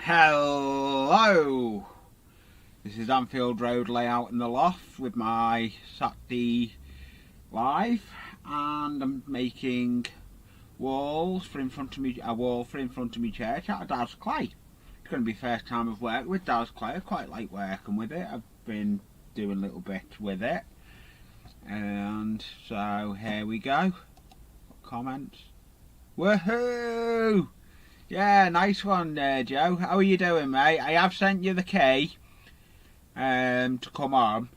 Hello! This is Anfield Road layout in the loft with my Saturday live, and I'm making walls for in front of me, a wall for in front of me church out of Dad's clay. It's going to be the first time I've worked with Dad's clay. I quite like working with it. I've been doing a little bit with it, and so here we go. Comments. Woohoo! Yeah, nice one, Joe. How are you doing, mate? I have sent you the key to come on,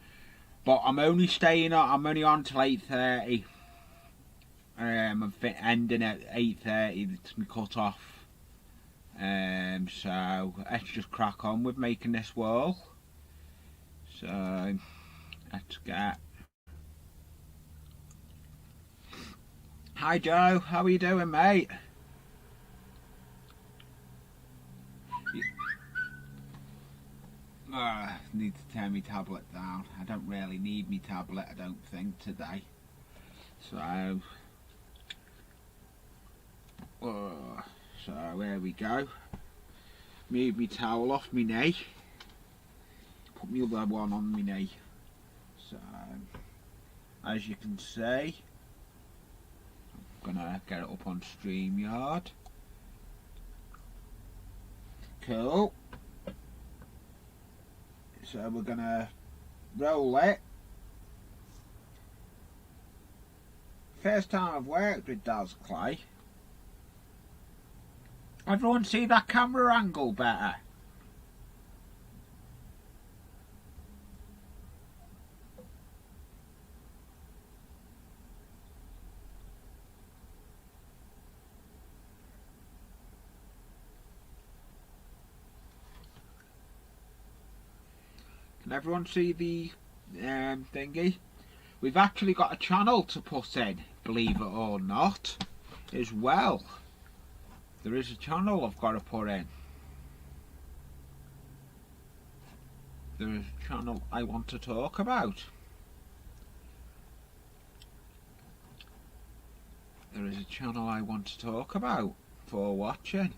but I'm only staying on. I'm only on till 8:30. I'm ending at 8:30. It's my cut off. So let's just crack on with making this wall. So let's get. Hi, Joe. How are you doing, mate? Need to turn my tablet down. I don't really need my tablet, I don't think, today. So here we go. Move my towel off my knee. Put my other one on my knee. So as you can see, I'm gonna get it up on StreamYard. Cool. So we're gonna roll it. First time I've worked with Dad's clay. Everyone see that camera angle better? Can everyone see the thingy? We've actually got a channel to put in, believe it or not, as well. There is a channel I've got to put in. There is a channel I want to talk about. There is a channel I want to talk about for watching.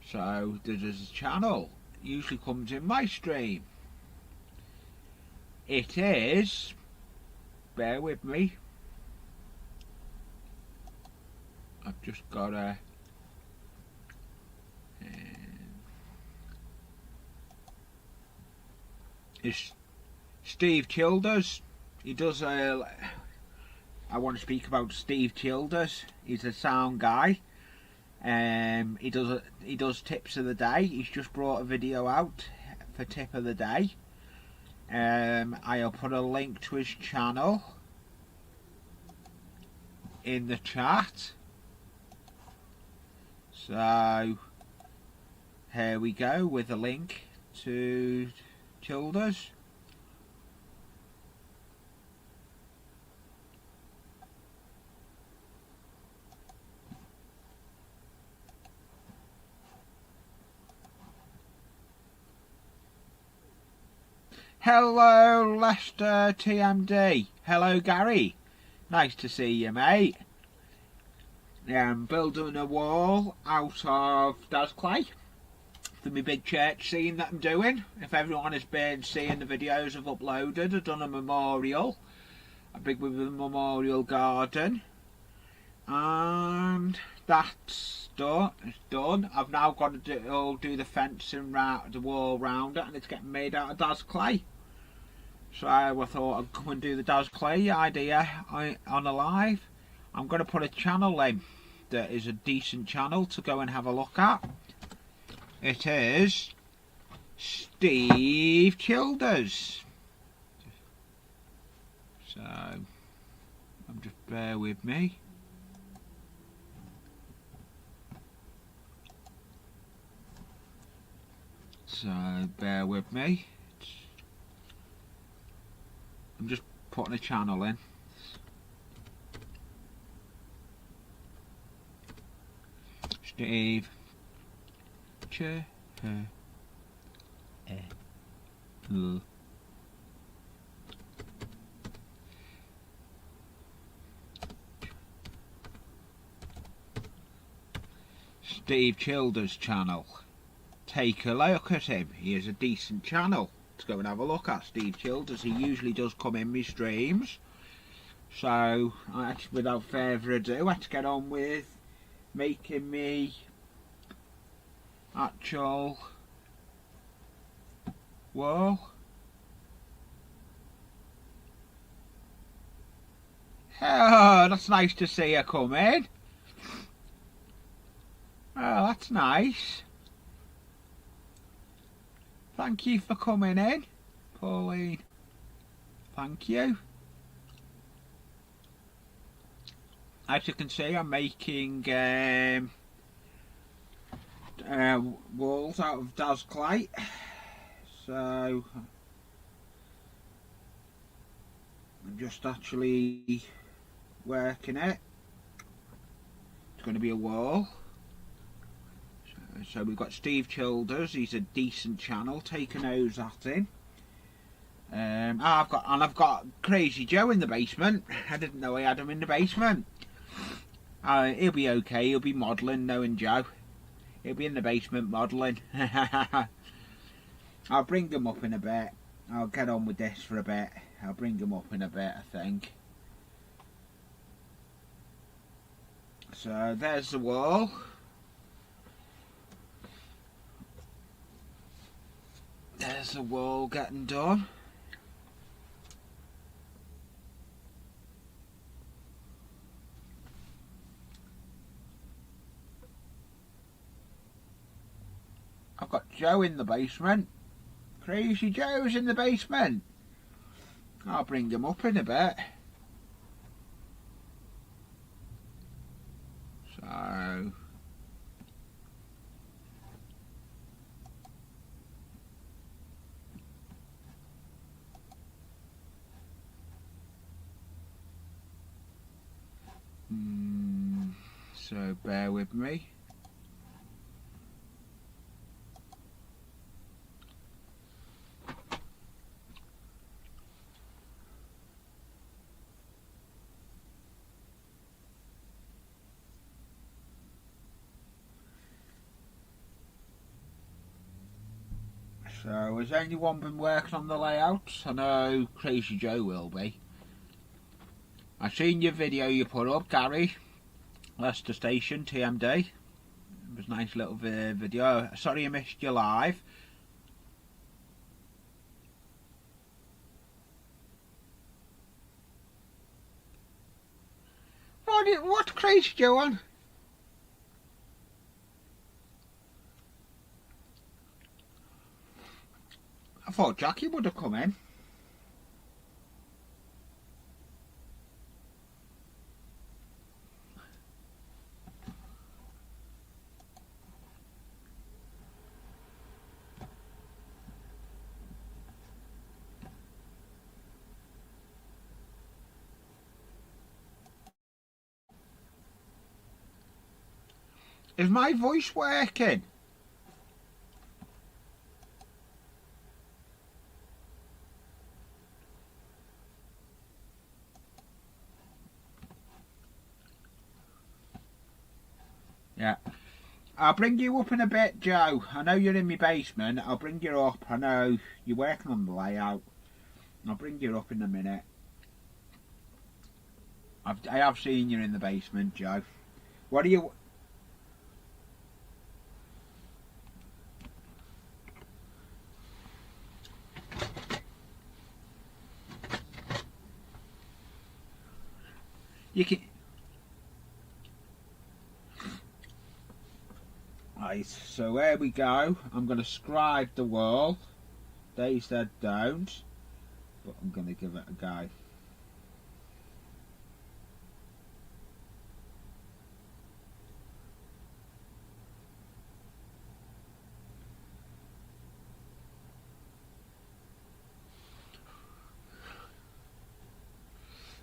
So there is a channel. It usually comes in my stream. It is, bear with me, I've just got a it's Steve Childers. He does I want to speak about Steve Childers. He's a sound guy. He does tips of the day. He's just brought a video out for tip of the day. I'll put a link to his channel in the chat. So here we go with a link to Childers. Hello Lester TMD. Hello Gary. Nice to see you, mate. I'm building a wall out of Dad's clay for my big church scene that I'm doing. If everyone has been seeing the videos I've uploaded, I've done a memorial, a big with a memorial garden, and that's done. It's done. I've now got to do the fencing round the wall round it, and it's getting made out of Dad's clay. So I thought I'd come and do the Dad's clay idea on a live. I'm going to put a channel in that is a decent channel to go and have a look at. It is Steve Childers. So just bear with me. So bear with me. I'm just putting a channel in. Steve Steve Childers channel. take a look at him. He is a decent channel to go and have a look at, Steve Childers. He usually does come in my streams. So, without further ado, let's get on with making me actual wall. Oh, that's nice to see her come in. Oh, that's nice. Thank you for coming in, Pauline. Thank you. As you can see, I'm making walls out of Dasclite. So I'm just actually working it. It's going to be a wall. So we've got Steve Childers. He's a decent channel. Take a nose at him. I've got Crazy Joe in the basement. I didn't know I had him in the basement. He'll be okay. He'll be modelling, knowing Joe. He'll be in the basement modelling. I'll bring him up in a bit. I'll get on with this for a bit. I'll bring him up in a bit, I think. So there's the wall. There's the wall getting done. I've got Joe in the basement. Crazy Joe's in the basement. I'll bring him up in a bit. So so bear with me. So has anyone been working on the layouts? I know Crazy Joe will be. I seen your video you put up, Gary. Leicester Station, TMD. It was a nice little video. Sorry I missed you live. What's Crazy Joe on? I thought Jackie would have come in. Is my voice working? Yeah. I'll bring you up in a bit, Joe. I know you're in my basement. I'll bring you up. I know you're working on the layout. I'll bring you up in a minute. I have seen you in the basement, Joe. What are you... You can... Right, so there we go. I'm going to scribe the wall. They said don't, but I'm going to give it a go.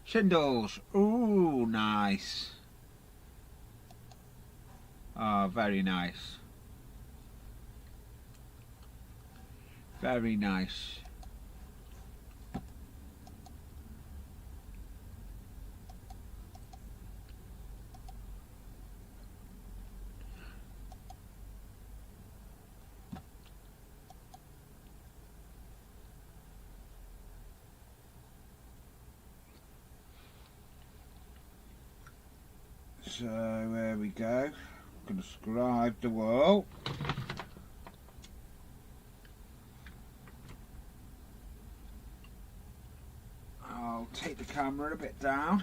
Shingles. Ooh, nice. Oh, very nice. Very nice. So there we go. I'm going to scribe the wall. I'll take the camera a bit down.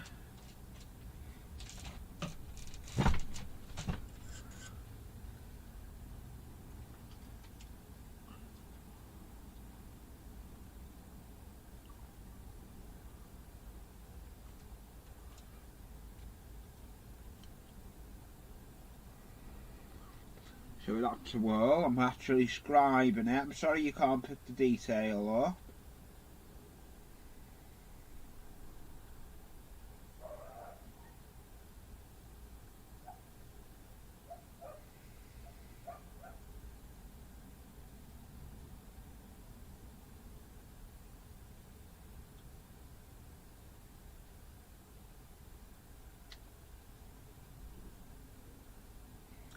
So that's the wall. I'm actually scribing it. I'm sorry you can't pick the detail up.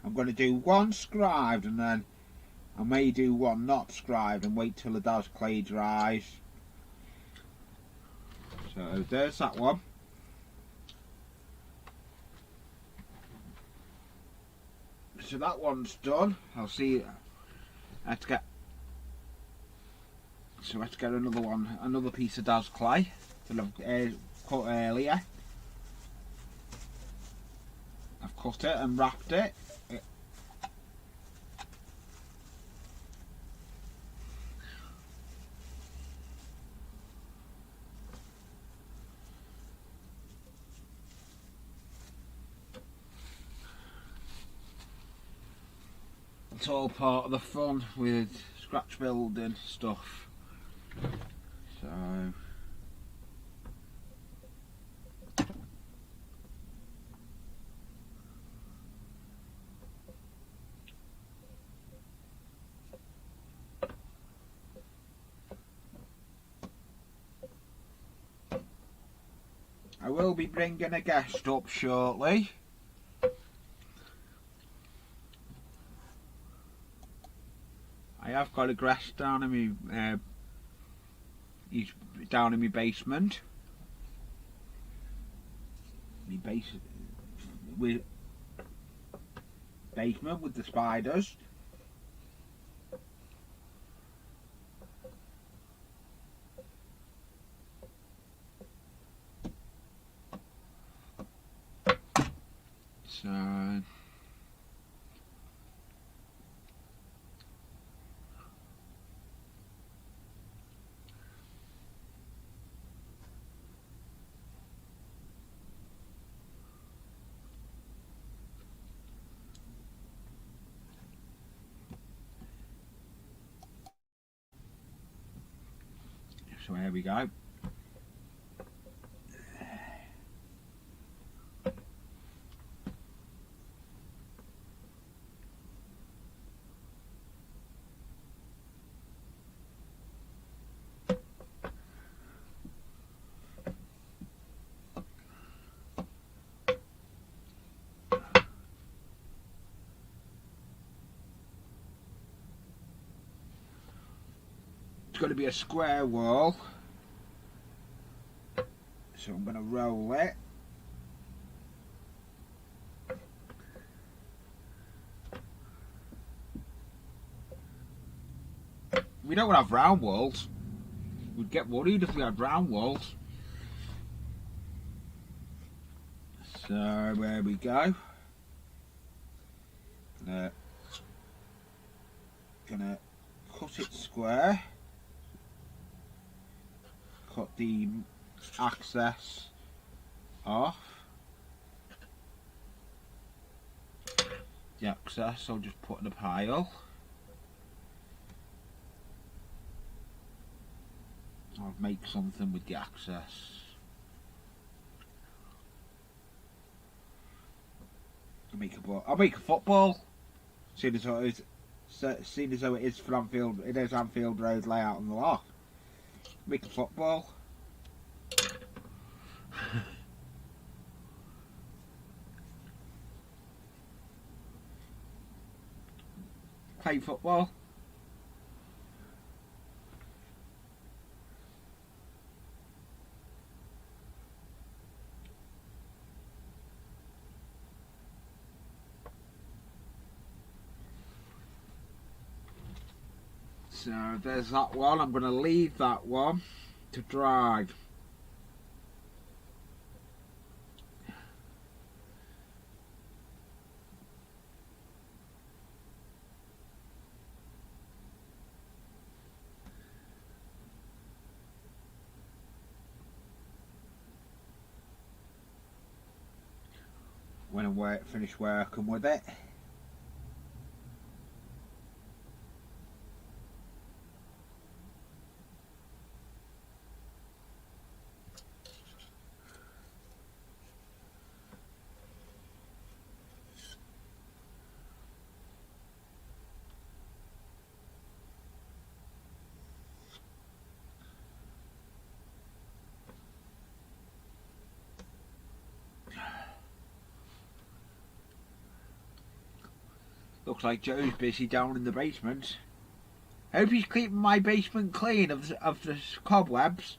I'm going to do one scribed and then I may do one not scribed and wait till the does clay dries. So there's that one. So that one's done. I'll see. Let's get another one, another piece of Daz clay that I've cut earlier. I've cut it and wrapped it. It's all part of the fun with scratch building stuff. So I will be bringing a guest up shortly. I have got a guest down in my he's down in my basement. With the spiders. So here we go. It's going to be a square wall, so I'm going to roll it. We don't have round walls. We'd get worried if we had round walls. So there we go. Gonna cut it square. Cut the access off. The access I'll just put in a pile. I'll make something with the access. I'll make a football. Seeing as though it is for Anfield, it is Anfield Road layout on the loft. Make a football. Play football. So there's that one. I'm going to leave that one to dry. When I finish working with it. Looks like Joe's busy down in the basement. Hope he's keeping my basement clean of the cobwebs.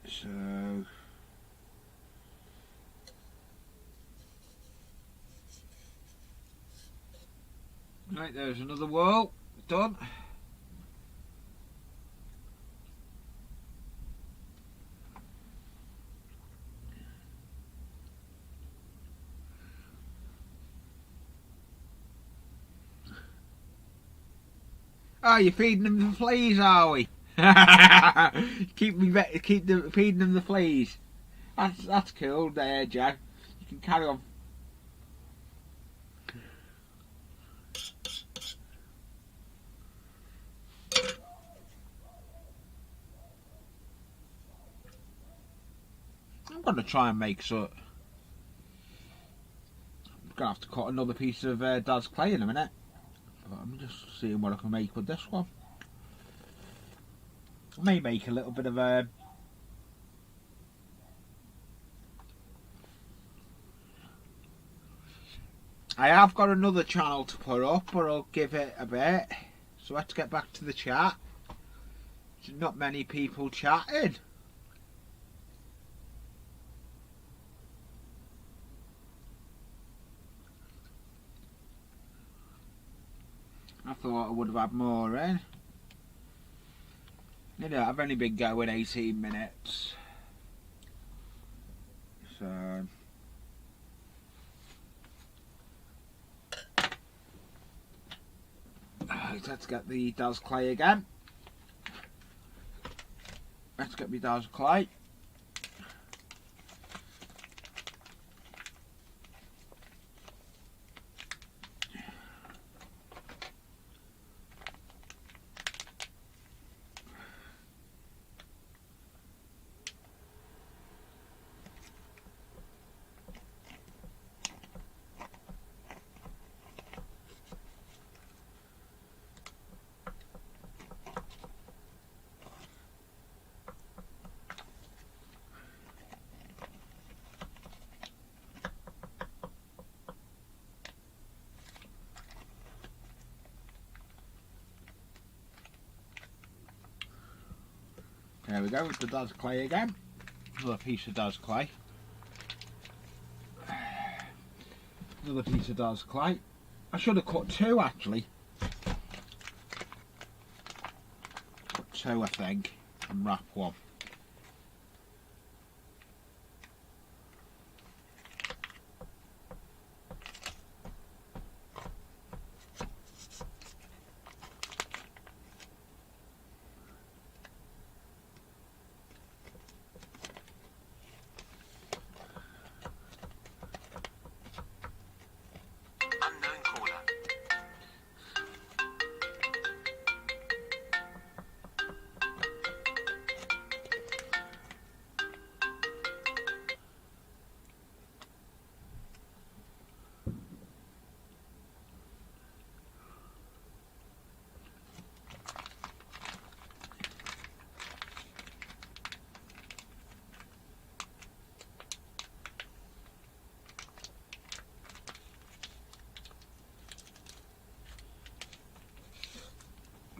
So right, there's another wall done. Oh, you're feeding them the fleas, are we? Feeding them the fleas. That's cool there, Jack. You can carry on. I'm gonna try and make so. I'm gonna have to cut another piece of Dad's clay in a minute. But I'm just seeing what I can make with this one. I may make a little bit of a. I have got another channel to put up, but I'll give it a bit. So let's get back to the chat. There's not many people chatting. I thought I would have had more in. You know, I've only been going 18 minutes. So let's get the Dad's clay again. Let's get me Dad's clay. There we go with the Dad's clay again. Another piece of Dad's clay. Another piece of Dad's clay. I should have cut two actually. Cut two I think and wrap one.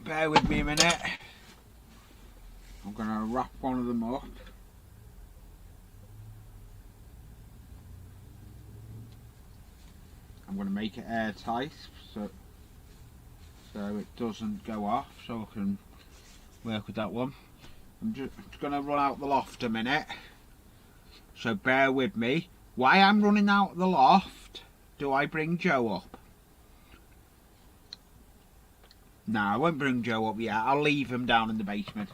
bear with me a minute. I'm going to wrap one of them up. I'm going to make it airtight so it doesn't go off, so I can work with that one. I'm just going to run out the loft a minute, so bear with me. While I'm running out the loft, do I bring Joe up? No, I won't bring Joe up yet. I'll leave him down in the basement.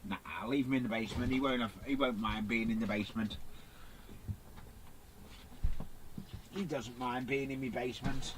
Nah, I'll leave him in the basement. He won't mind being in the basement. He doesn't mind being in my basement.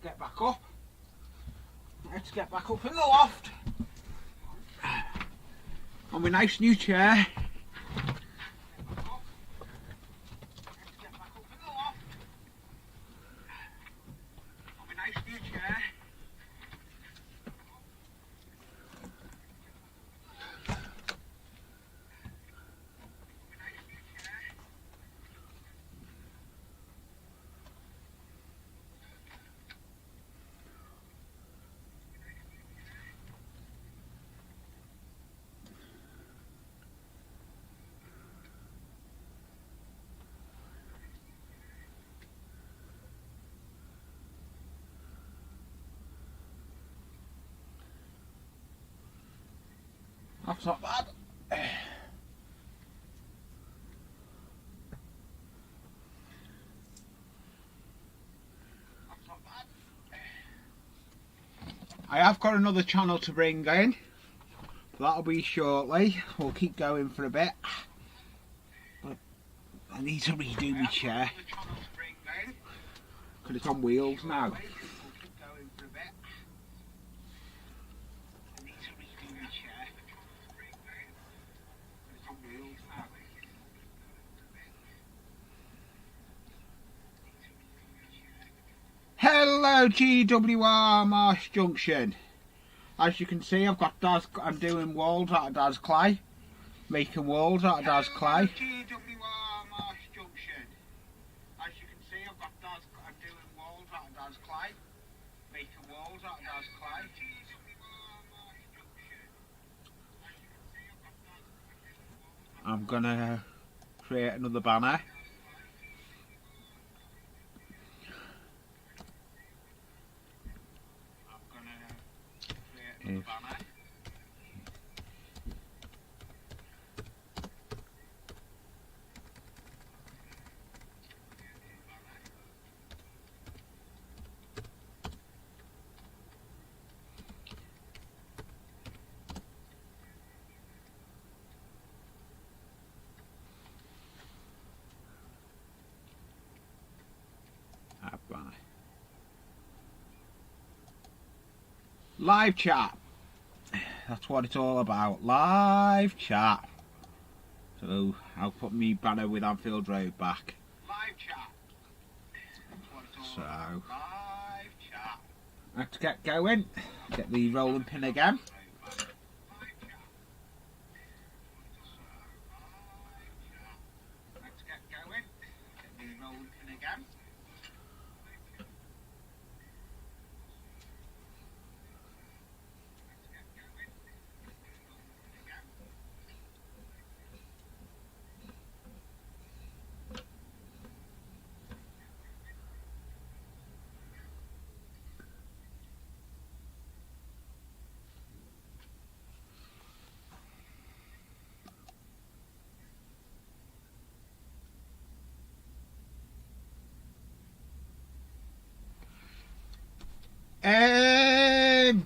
Get back up. Let's get back up in the loft. On my nice new chair. That's not bad. I have got another channel to bring in. That'll be shortly. We'll keep going for a bit. But I need to redo my chair. Because it's on wheels now. Hello GWR Marsh Junction. As you can see, I've got I'm doing walls out of Dad's clay. Making walls out of Dad's clay. GWR Marsh Junction. As you can see, I'm doing walls out of Dad's clay. Making walls out of Dad's clay. I'm gonna create another banner. Live chat. That's what it's all about. Live chat. So I'll put me banner with Anfield Road back. Live chat. That's what it's all about. Live chat. I have to get going. Get the rolling pin again.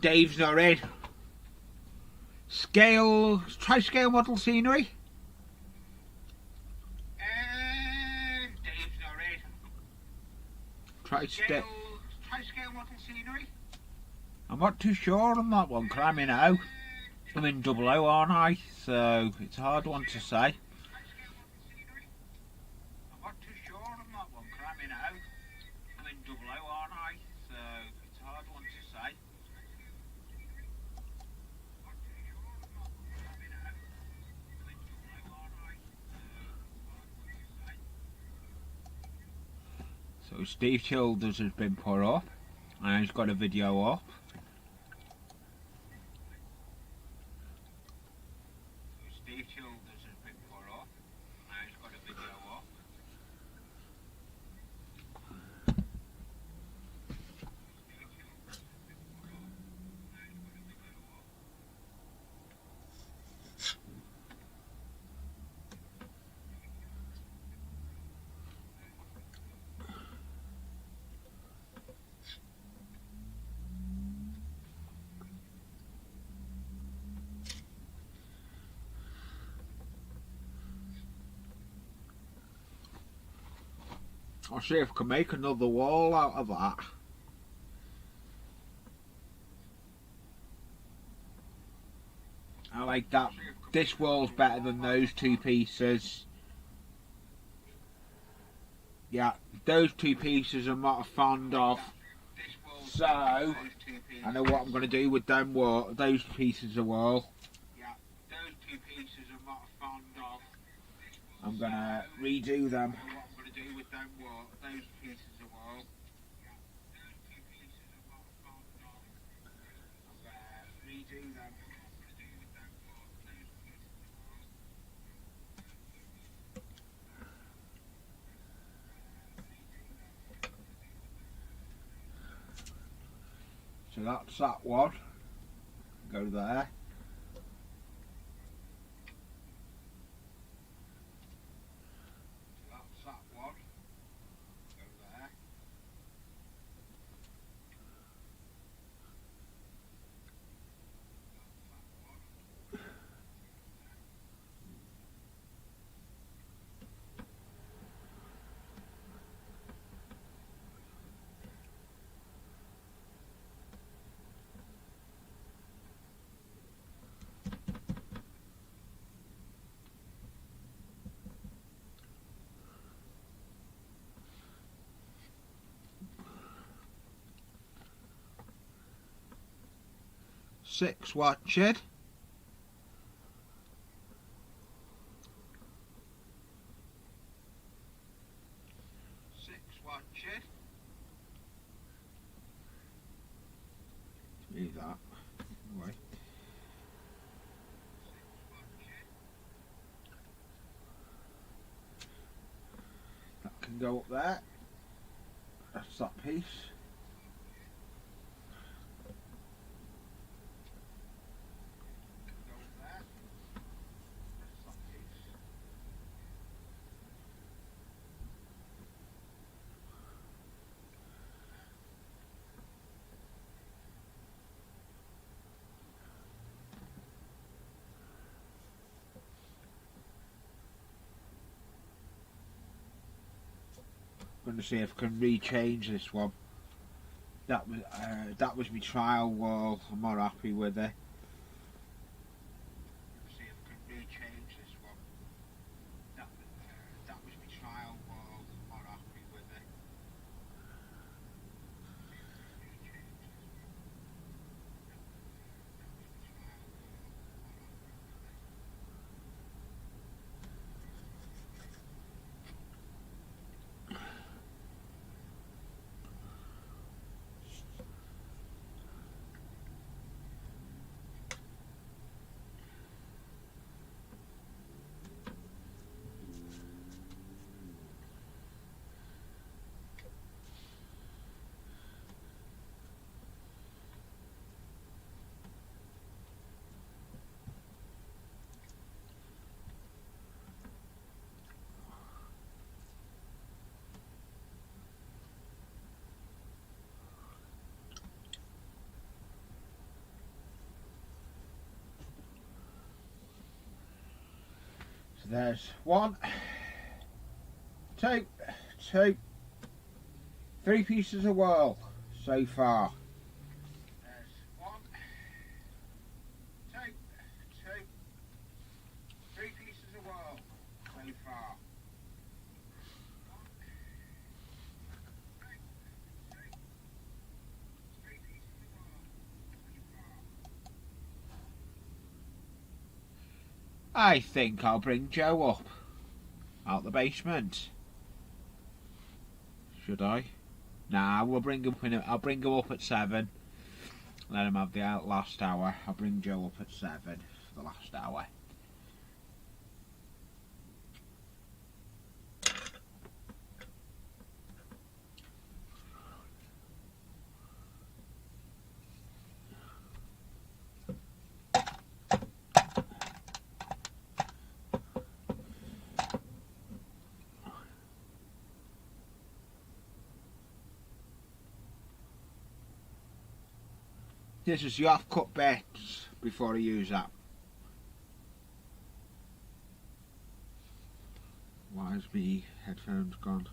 Dave's not in. Try scale model scenery. Dave's not in. Try scale model scenery. I'm not too sure on that one, cramming now. I'm in double O, aren't I? So it's a hard one to say. I'm not too sure on that one, cramming now. I'm in double O, aren't I? So it's a hard one to say. So Steve Childers has been put up and he's got a video up. So Steve Childers has been put up and he's got a video up. I'll see if I can make another wall out of that. I like that. This wall's better than those two pieces. Yeah, those two pieces I'm not fond of. So, I know what I'm going to do with them those pieces of wall. Yeah, those two pieces I'm not fond of. I'm going to redo them. Those pieces of wall. Redo them. So that's that one. Go there. 6 watching. Leave that away. That can go up there. That's that piece. I'm going to see if I can rechange this one. That was my trial wall. I'm not happy with it. See if I can rechange this one. That was my trial wall. I'm not happy with it. So there's 1, 2, 3 pieces of wall so far. There's 1, 2, 3 pieces of wall so far. I think I'll bring Joe up out the basement. Should I? Nah, we'll bring him in. I'll bring him up at 7. Let him have the last hour. I'll bring Joe up at 7 for the last hour. This is you have cut bits before I use that. Why has my headphones gone?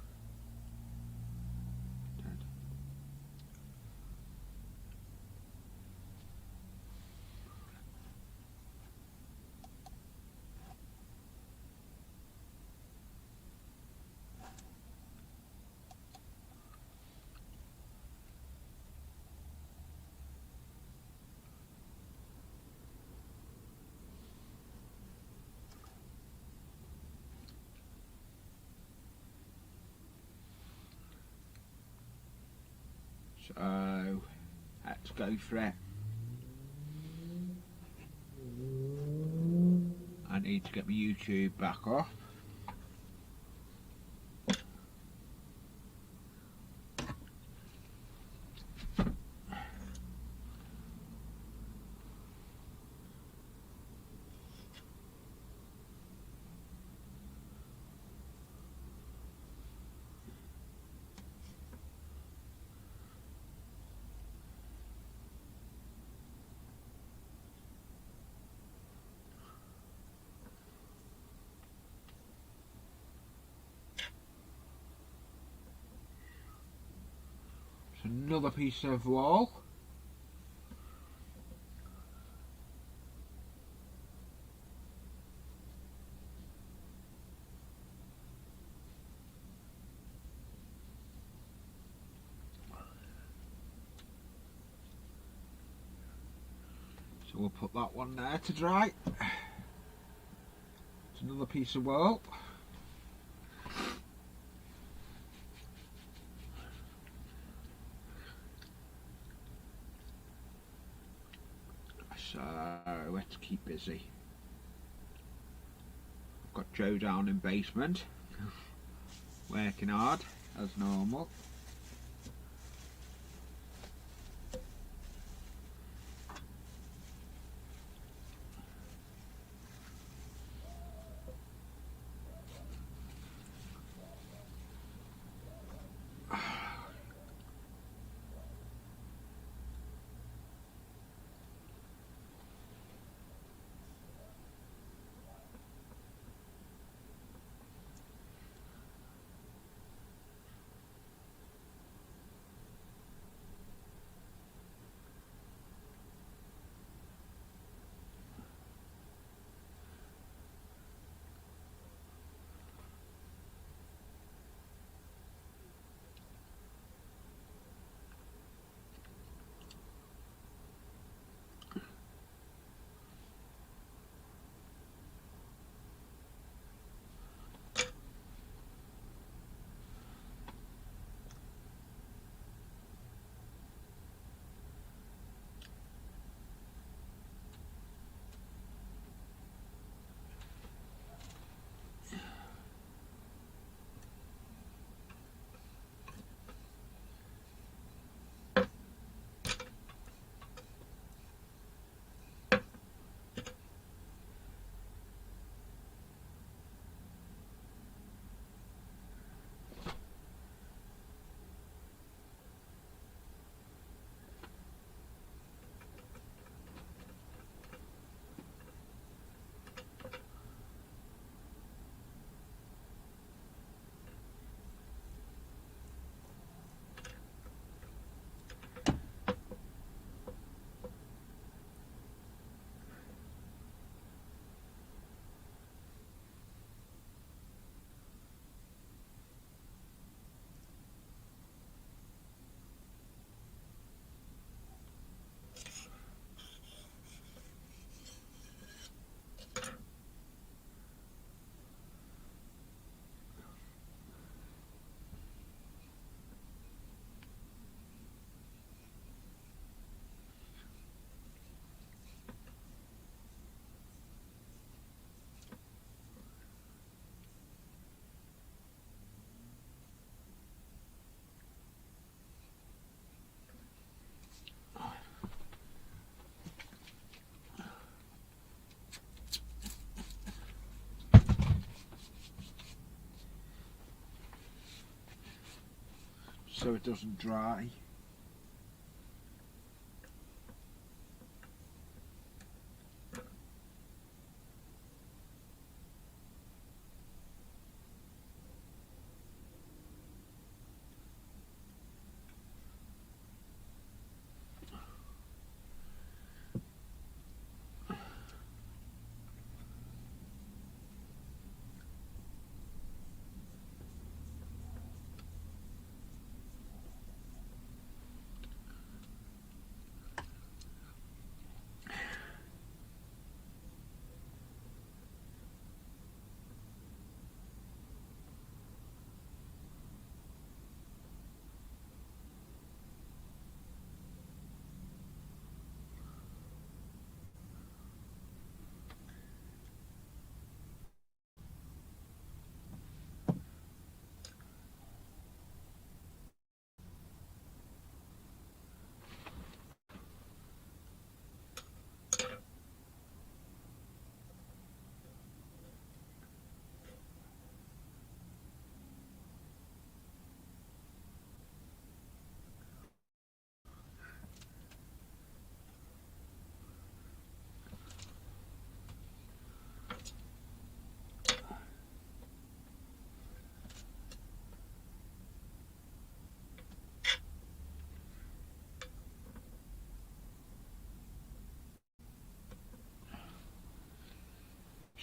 Dead. So let's go for it. I need to get my YouTube back off. Another piece of wall. So we'll put that one there to dry. It's another piece of wool. So let's keep busy. I've got Joe down in basement, working hard as normal. So it doesn't dry.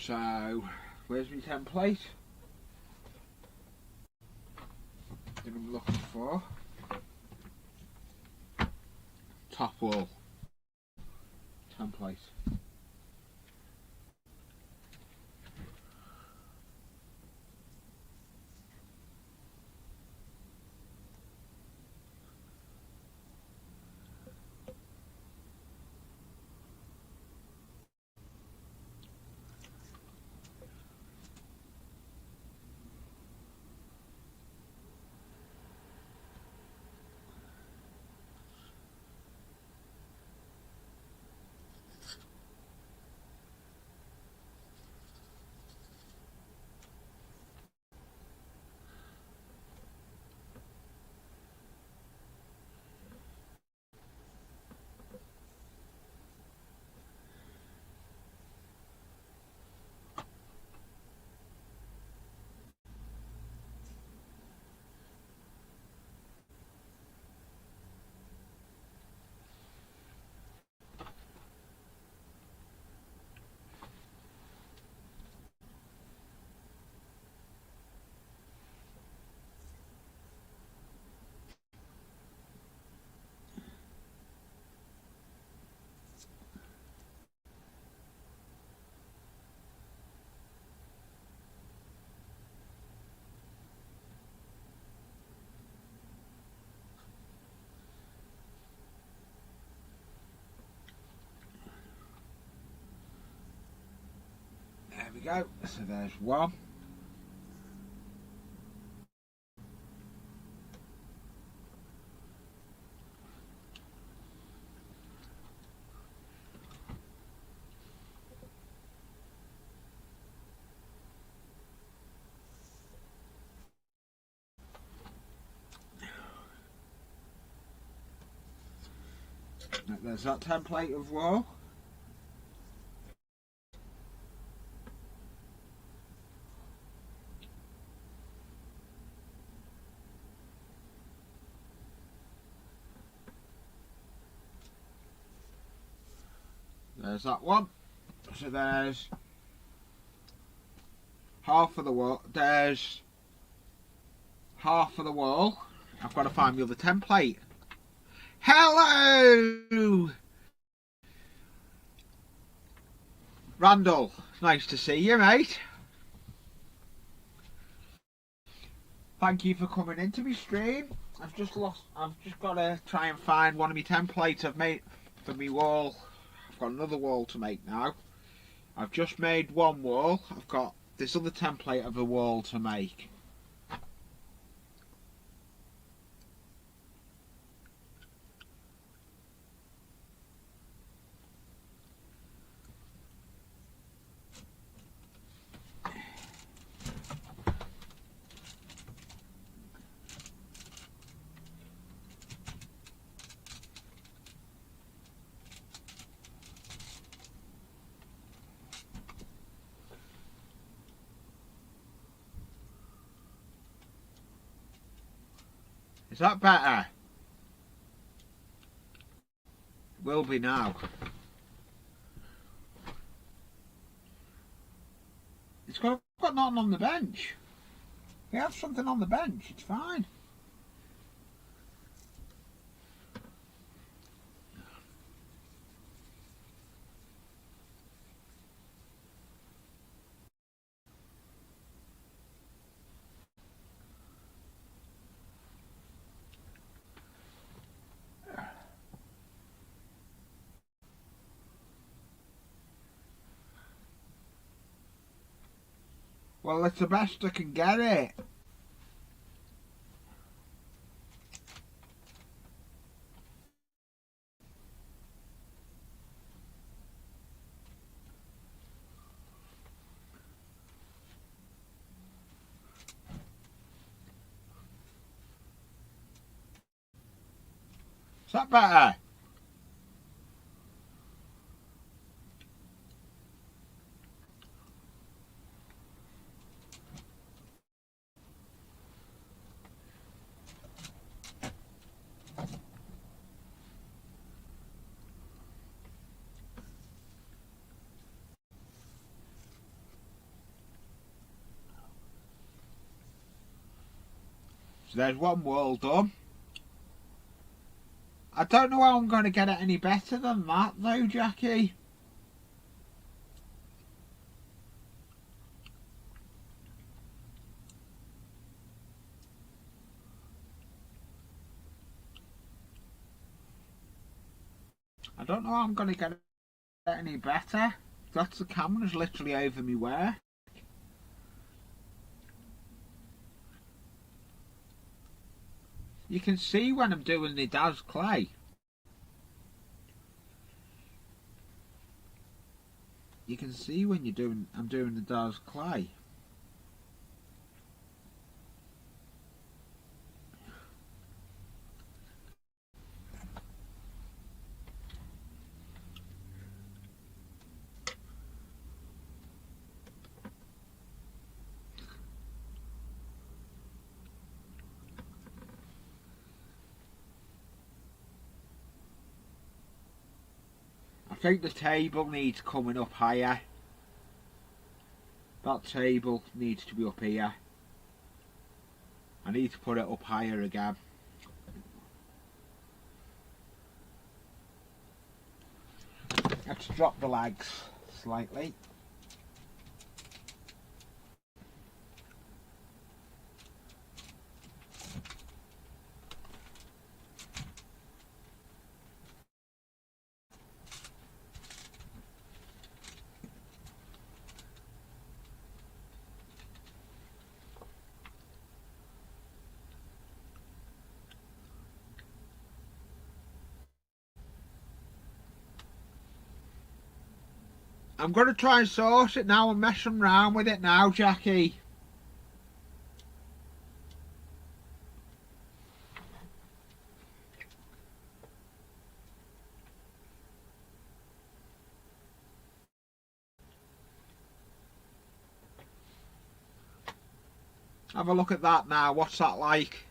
So, where's my template that I'm looking for? Top wool. template. There we go. So there's one. There's that template of wool. There's that one. So there's half of the wool. There's half of the wool. I've got to find the other template. Hello! Randall, nice to see you, mate. Thank you for coming into my stream. I've just got to try and find one of my templates I've made for my wall. I've got another wall to make now. I've just made one wall. I've got this other template of a wall to make. Is that better? Will be now. It's got nothing on the bench. We have something on the bench, it's fine. Well, it's the best I can get it. Is that better? So there's one wall done. I don't know how I'm going to get it any better than that though, Jackie. I don't know how I'm going to get it any better. That's the camera's literally over me where. You can see when I'm doing the Daz clay. You can see when I'm doing the Daz clay. I think the table needs coming up higher. That table needs to be up here. I need to put it up higher again. Let's drop the legs slightly. I'm going to try and sort it now. I'm messing around with it now, Jackie. Have a look at that now. What's that like?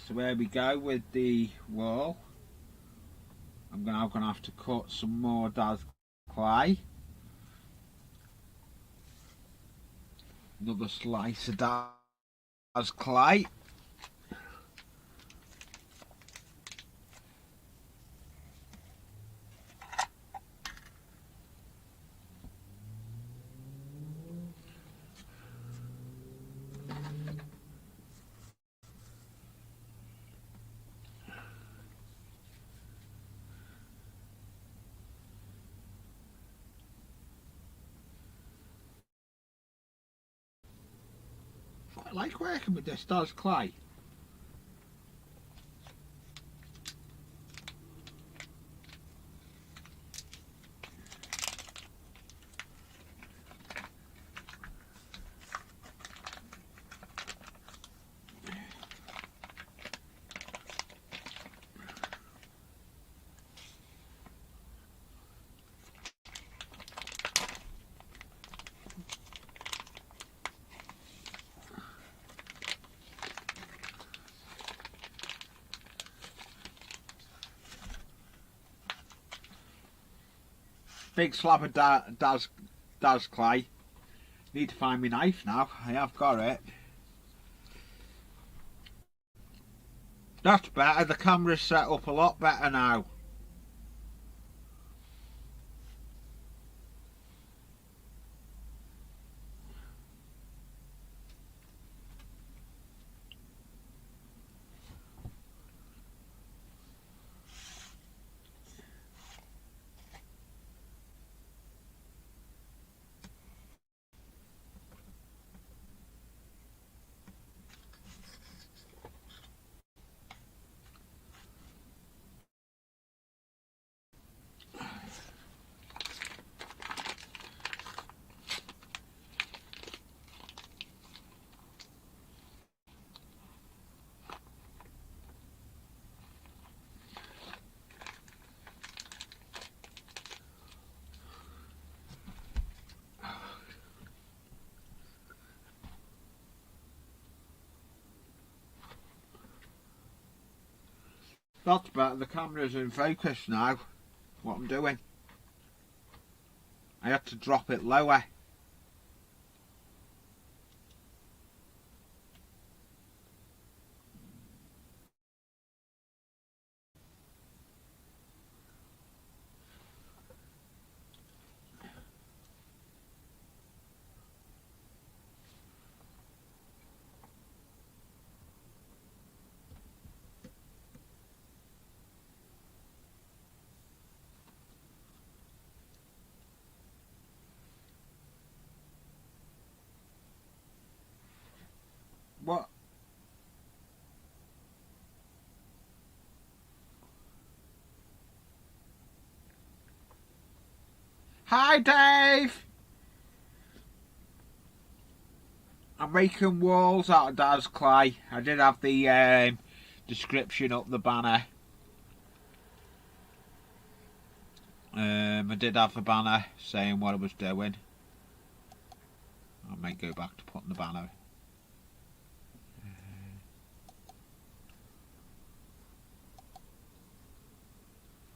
So there we go with the wall. I'm now going to have to cut some more Daz clay. Another slice of Daz clay. I like working with this Daz clay. Big slab of Daz clay. Need to find my knife now. I have got it. That's better. The camera's set up a lot better now. That's better, the camera's in focus now. What I'm doing. I had to drop it lower. What? Hi Dave! I'm making walls out of Dad's clay. I did have the description up the banner. I did have a banner saying what I was doing. I might go back to putting the banner.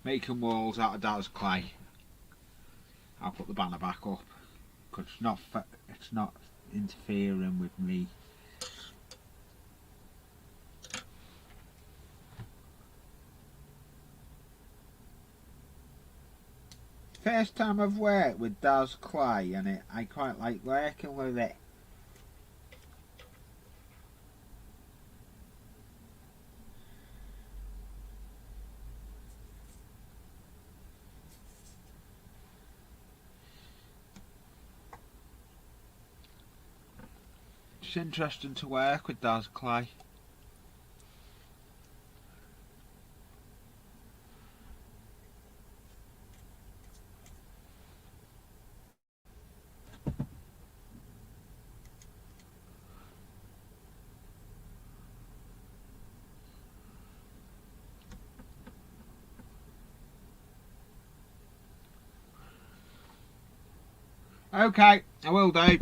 Making walls out of Dad's clay. I'll put the banner back up because it's not interfering with me. First time I've worked with Dad's clay and I quite like working with it. It's interesting to work with Dad's clay. Okay, I will do.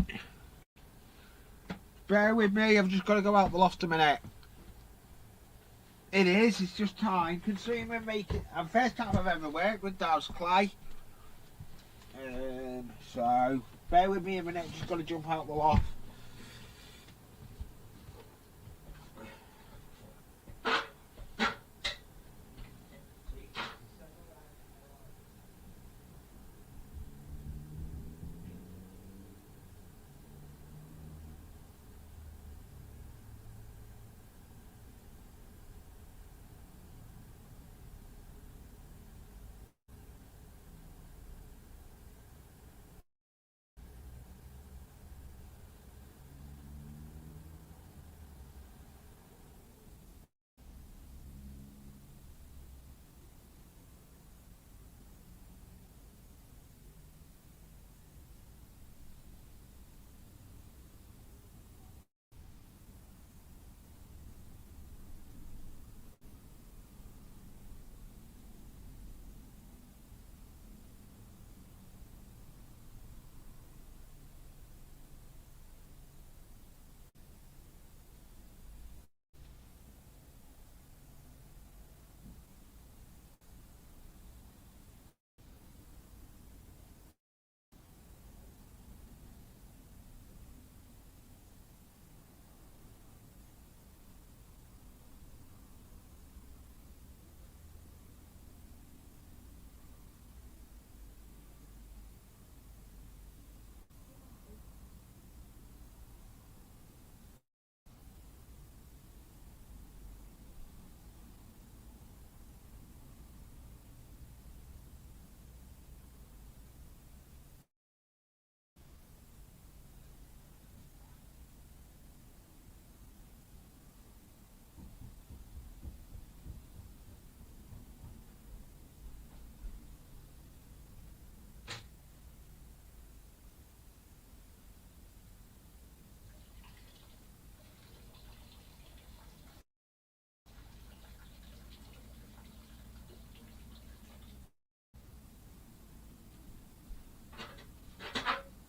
Bear with me, I've just got to go out the loft a minute. It is, it's just time consuming making. First time I've ever worked with Dad's clay. So, bear with me a minute, just got to jump out the loft.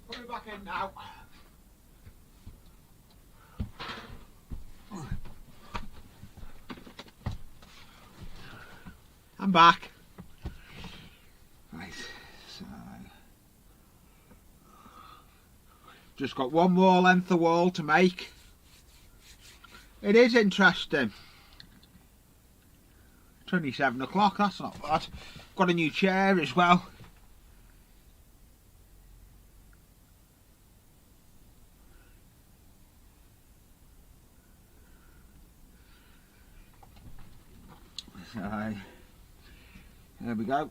Put me back in now. I'm back. Right, so just got one more length of wall to make. It is interesting. 27 o'clock, that's not bad. Got a new chair as well. So, there we go.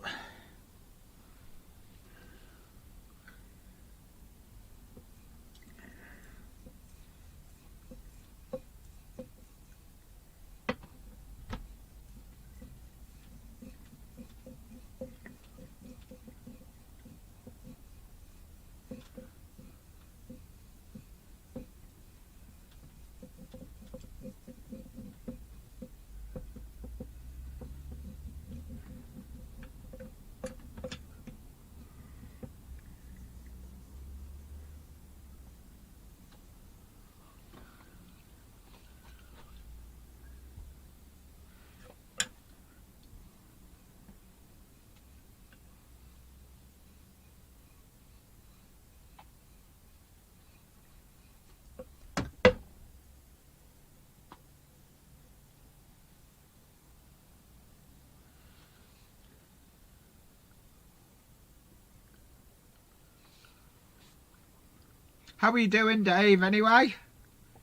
How are you doing, Dave, anyway? Are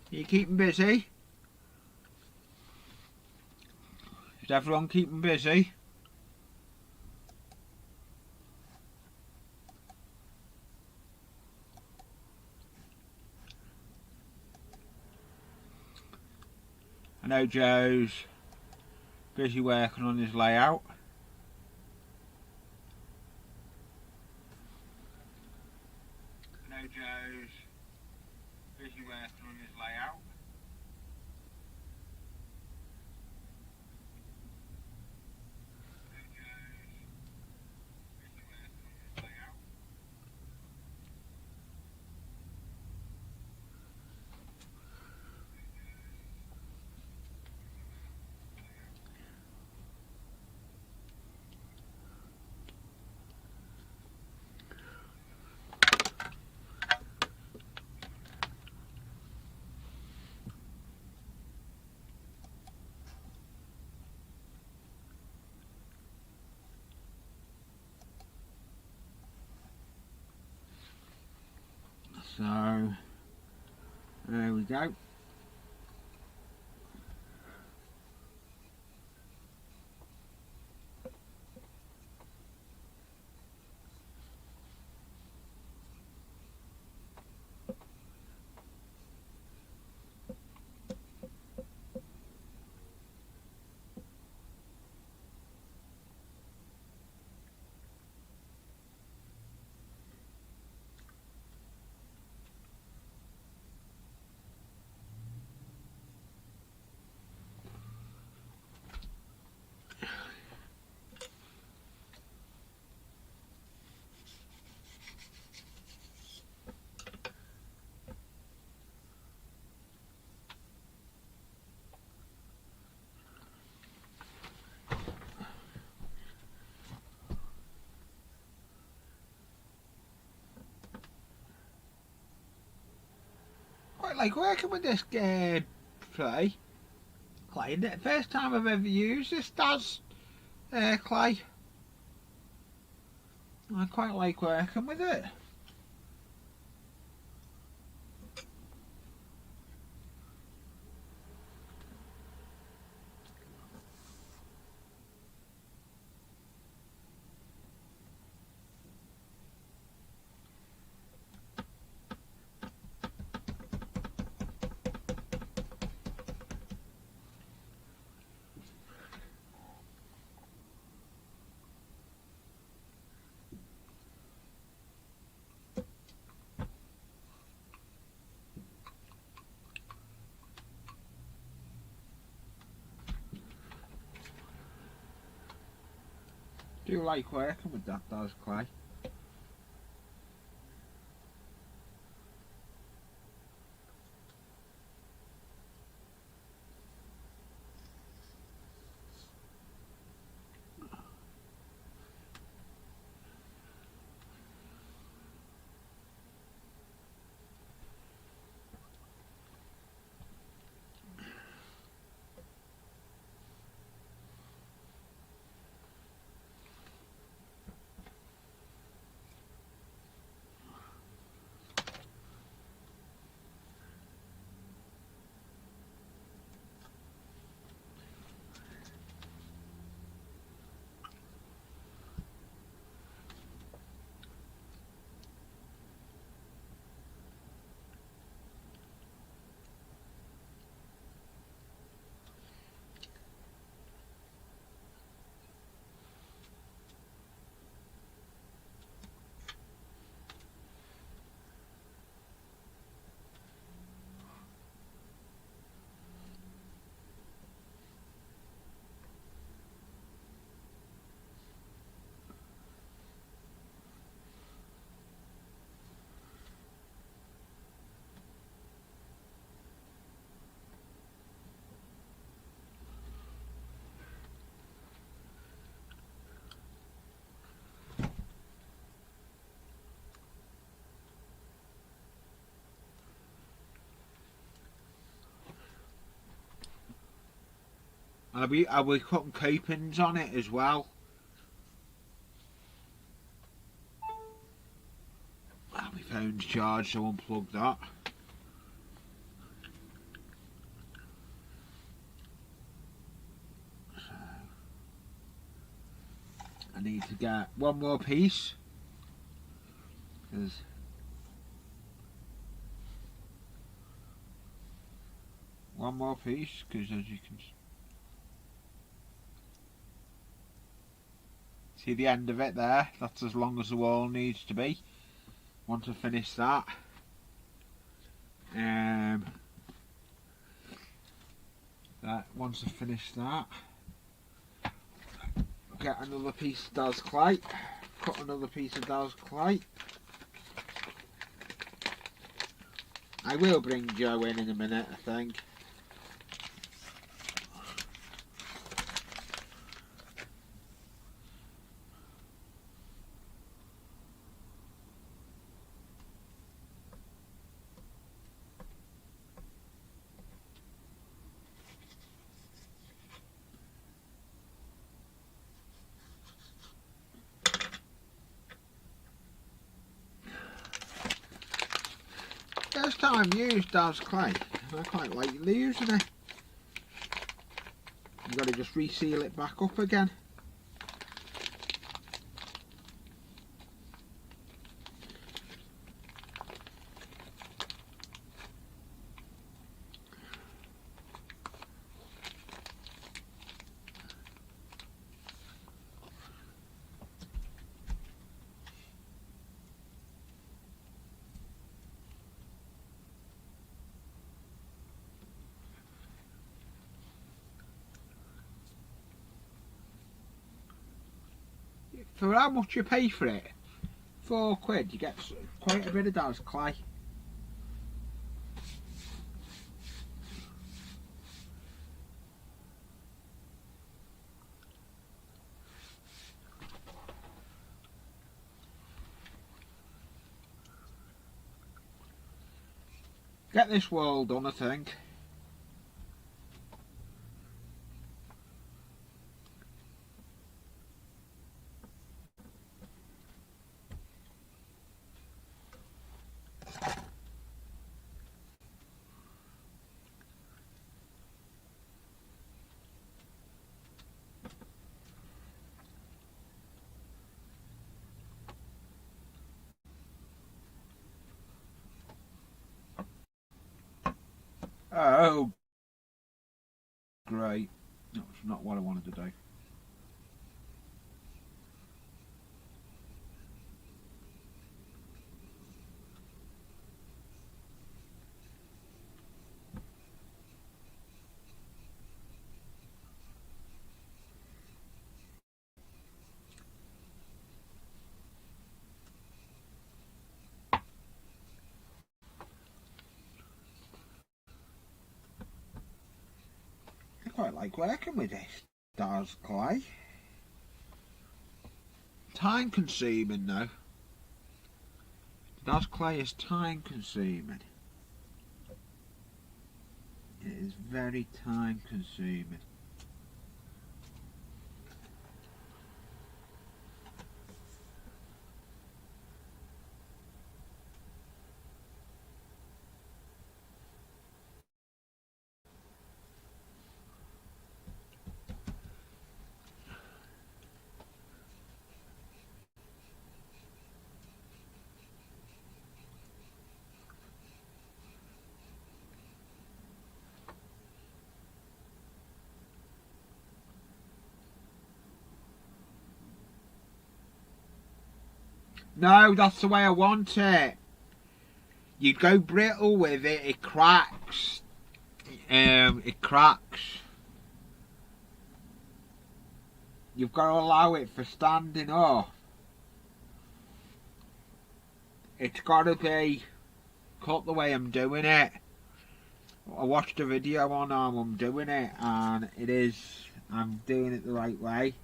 you keeping busy? Is everyone keeping busy? I know Joe's busy working on his layout. So, there we go. Quite like working with this clay. Isn't it? First time I've ever used this as clay. I quite like working with it. Do like working with that as clay. And I'll be cutting coupons on it as well. My phone's charged, so unplug that. So I need to get one more piece, because as you can see the end of it there, that's as long as the wall needs to be. Once I finish that, once I finish that, get another piece of Daz clay, cut another piece of Daz clay. I will bring Joe in a minute, I think. First time used Daz clay. I quite like using it. You've got to just reseal it back up again. For how much you pay for it, £4, you get quite a bit of Daz clay. Get this wall done, I think. Oh, great. That's not what I wanted to do. I quite like working with this Daz clay. Time consuming though. Daz clay is time consuming. It is very time consuming. No, that's the way I want it. You go brittle with it, it cracks. It cracks. You've got to allow it for standing up. It's got to be cut the way I'm doing it. I watched a video on how I'm doing it, and I'm doing it the right way.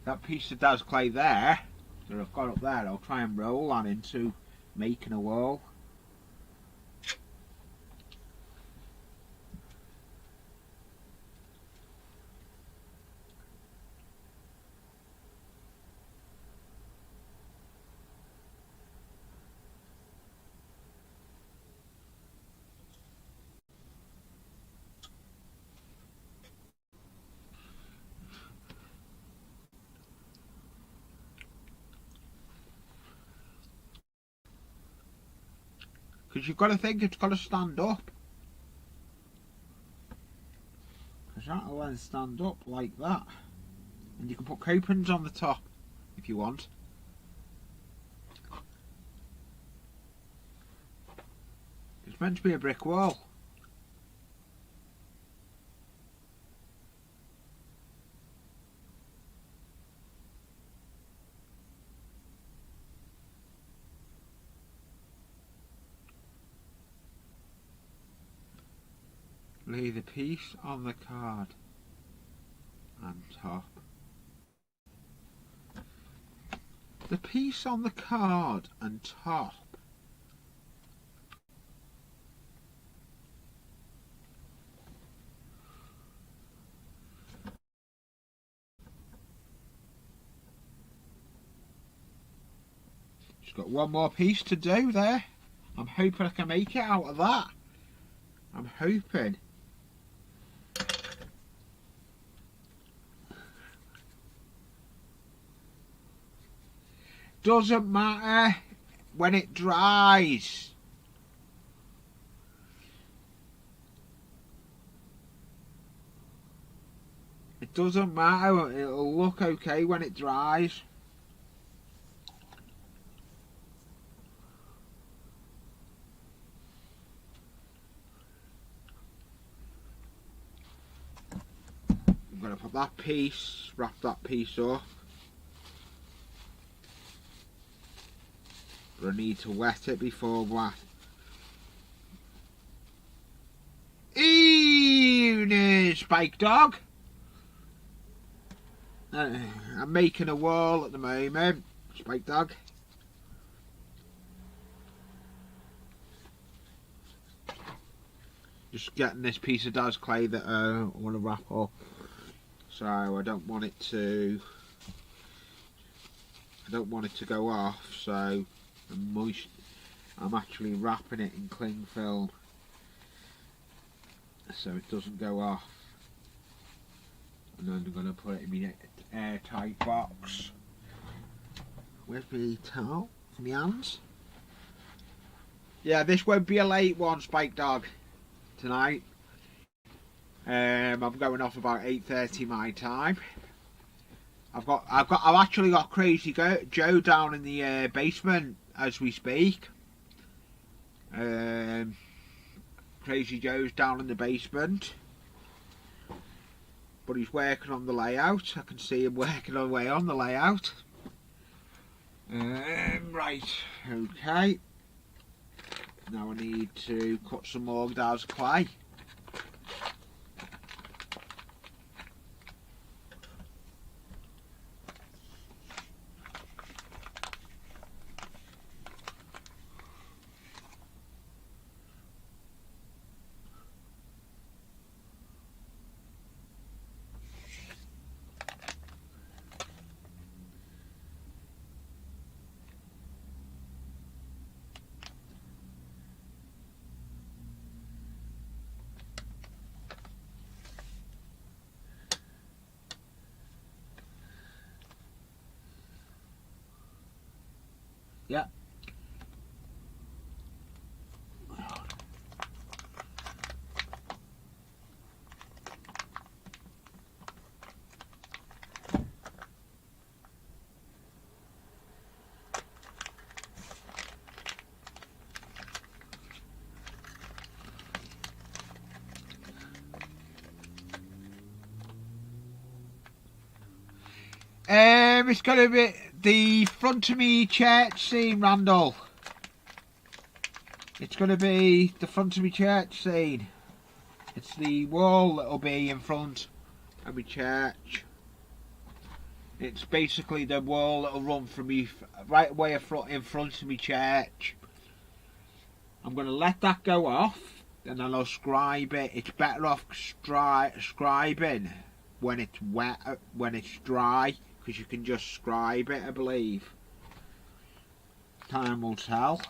that piece of Dad's clay there that I've got up there, I'll try and roll that into making a wall. Because you've got to think it's got to stand up. Because that'll then stand up like that. And you can put copings on the top if you want. It's meant to be a brick wall. Lay the piece on the card and top. The piece on the card and top. Just got one more piece to do there. I'm hoping I can make it out of that. I'm hoping. Doesn't matter when it dries. It doesn't matter, it'll look okay when it dries. I'm going to put that piece, wrap that piece up. But I need to wet it before that. Evening, Spike Dog. I'm making a wall at the moment, Spike Dog. Just getting this piece of Dad's clay that I want to wrap up. So I don't want it to go off. So I'm actually wrapping it in cling film so it doesn't go off, and then I'm going to put it in my airtight box. Where's my towel for my hands? Yeah, this won't be a late one, Spike Dog, tonight. I'm going off about 8:30 my time. I've actually got Crazy Joe down in the basement as we speak. Crazy Joe's down in the basement, but he's working on the layout. I can see him working away on the layout. Right, okay. Now I need to cut some more Dad's clay. Yeah. It's going to be the front of me church scene, Randall. It's going to be the front of me church scene. It's the wall that'll be in front of my church. It's basically the wall that'll run from me right away in front of me church. I'm going to let that go off, and then I'll scribe it. It's better off scribing when it's wet, when it's dry, because you can just scribe it, I believe. Time will tell.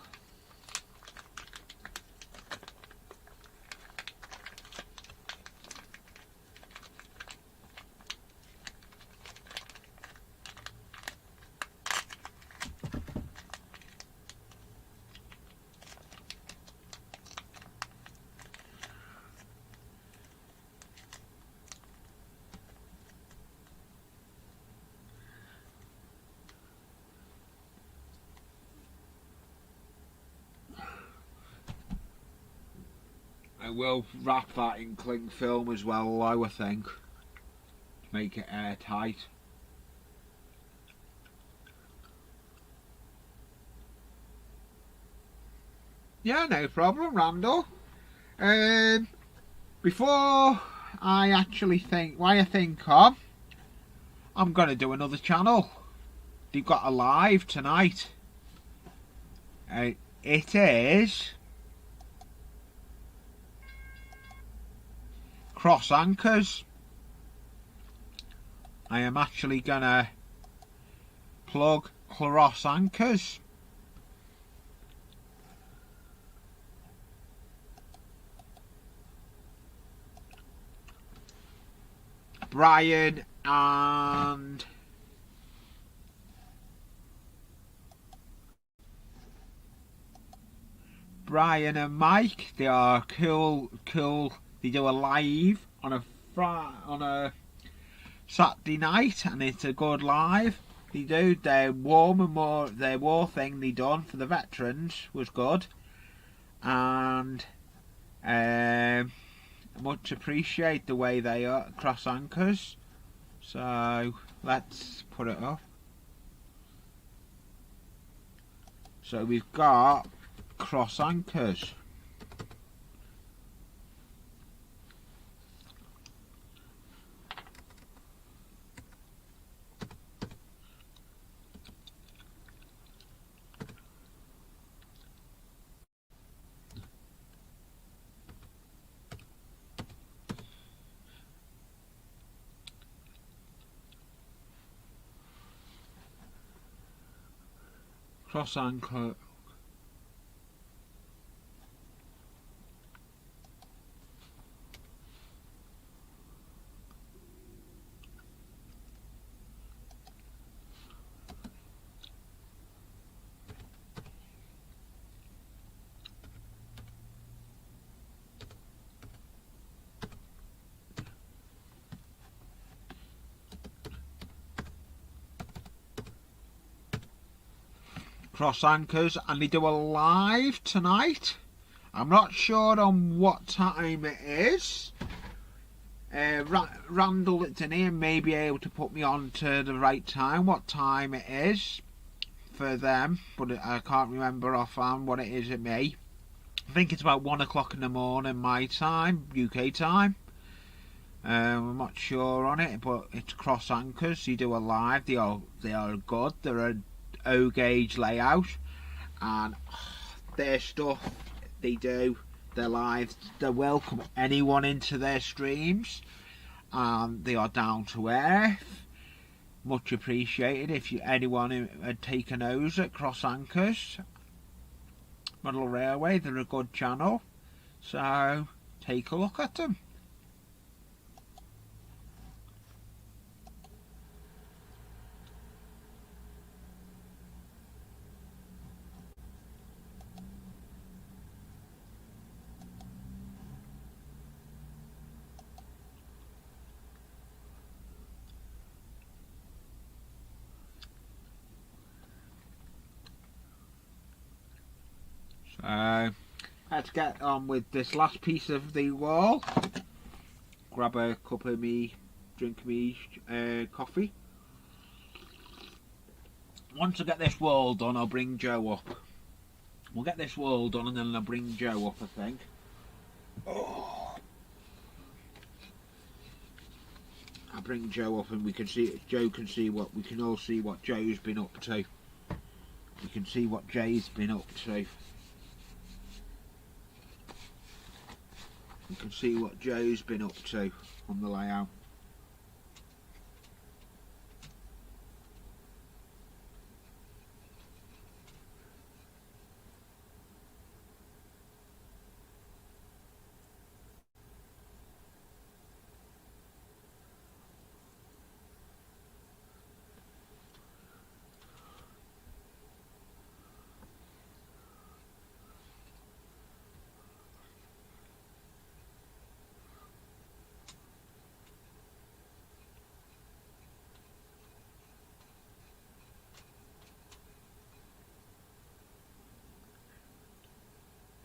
I will wrap that in cling film as well, though, I think, to make it airtight. Yeah, no problem, Randall. Before I actually think, I'm going to do another channel. They've got a live tonight. It is cross anchors. I am actually going to plug cross anchors. Brian and Mike, they are cool. They do a live on a Saturday night, and it's a good live. They do their war thing they done for the veterans was good, and much appreciate the way they are cross anchors. So let's put it up. So we've got cross anchors. Cross anchor. Cross anchors, and they do a live tonight. I'm not sure on what time it is. Randall that's in here may be able to put me on to the right time, what time it is for them, but I can't remember offhand what it is at me. I think it's about 1 o'clock in the morning my time, UK time. I'm not sure on it, but it's cross anchors. You do a live. They are good. They're a O gauge layout, and their stuff they do. Their lives, they welcome anyone into their streams, and they are down to earth. Much appreciated if anyone had taken those at cross anchors. Model Railway, they're a good channel, so take a look at them. So let's get on with this last piece of the wall. Grab a cup of drink me coffee. Once I get this wall done, I'll bring Joe up. We'll get this wall done and then I'll bring Joe up, I think. Oh. I bring Joe up and we can see, Joe can see what, we can all see what Joe's been up to. We can see what Jay's been up to. You can see what Joe's been up to on the layout.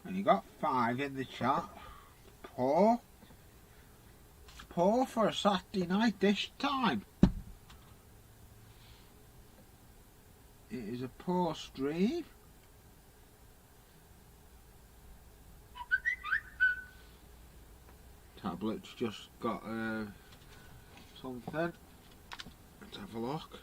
And you got 5 in the chat. Poor for a Saturday night dish time. It is a poor stream. Tablet's just got something. Let's have a look.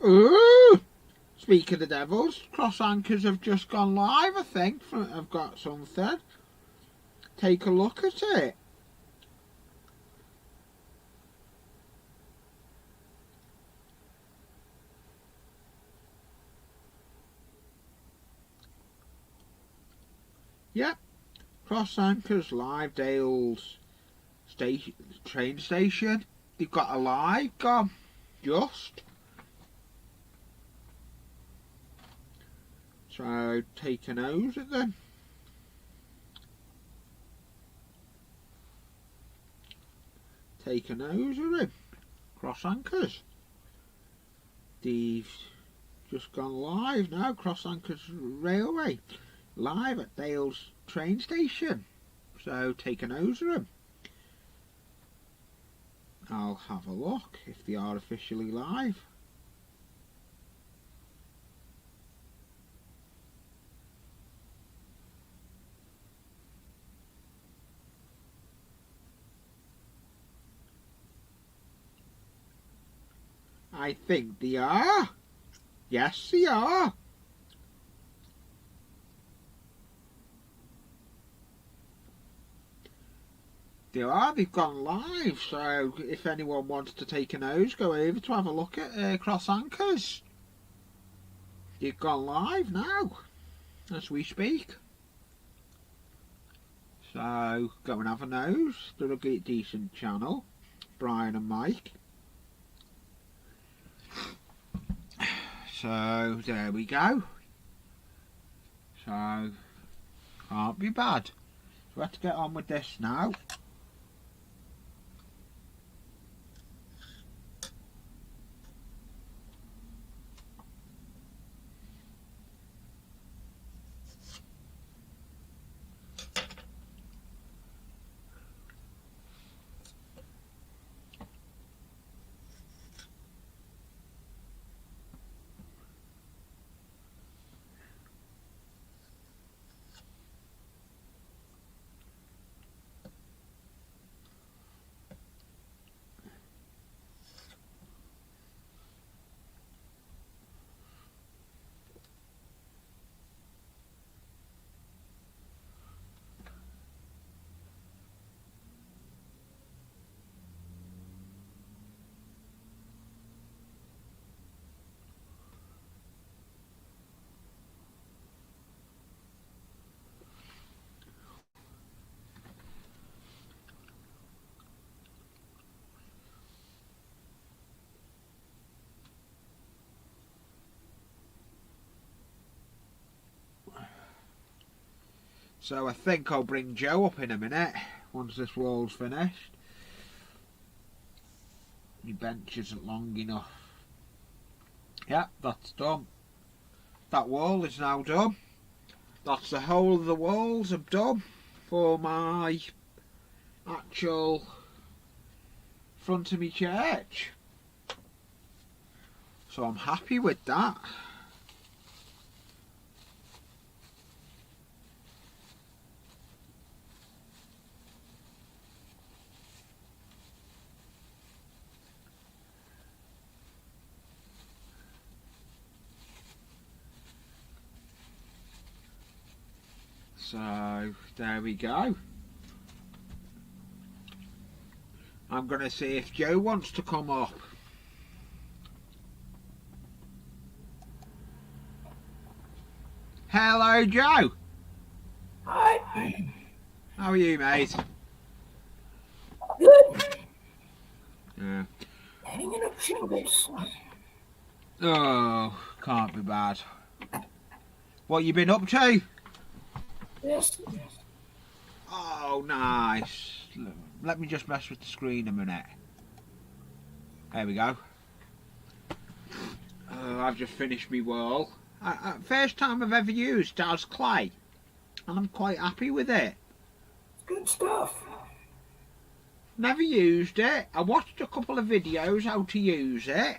Ooh! Speak of the devils, cross anchors have just gone live, I think. I've got something. Take a look at it. Yep. Cross anchors live, Dales station, train station. They've got a live gone. Just. So take a nose at them. Take a nose at them. Cross anchors. They've just gone live now. Cross anchors railway. Live at Dale's train station. So take a nose at them. I'll have a look if they are officially live. I think they are. Yes, they are. They are. They've gone live. So if anyone wants to take a nose, go over to have a look at cross anchors. They've gone live now, as we speak. So go and have a nose. They're a decent channel, Brian and Mike. So there we go. So can't be bad. So let's get on with this now. So I think I'll bring Joe up in a minute once this wall's finished. My bench isn't long enough. Yeah, that's done. That wall is now done. That's the whole of the walls I'm done for my actual front of my church. So I'm happy with that. So there we go. I'm going to see if Joe wants to come up. Hello, Joe. Hi. How are you, mate? Good. Yeah. Hanging up shingles. Oh, can't be bad. What you been up to? Yes. Oh, nice. Let me just mess with the screen a minute. There we go. I've just finished my wall. First time I've ever used as clay, and I'm quite happy with it. Good stuff. Never used it. I watched a couple of videos how to use it,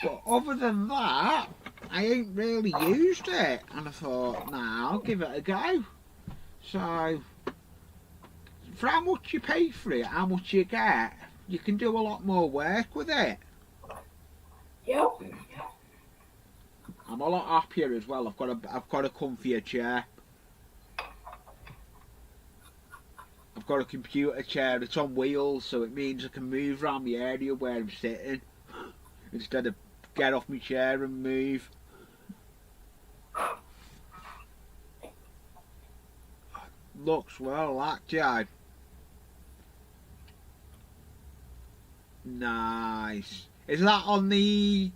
but other than that, I ain't really used it. And I thought, nah, I'll give it a go. So, for how much you pay for it, how much you get, you can do a lot more work with it. Yep. I'm a lot happier as well. I've got a comfier chair. I've got a computer chair. It's on wheels, so it means I can move around the area where I'm sitting instead of get off my chair and move. Looks well, that Joe. Nice. Is that on the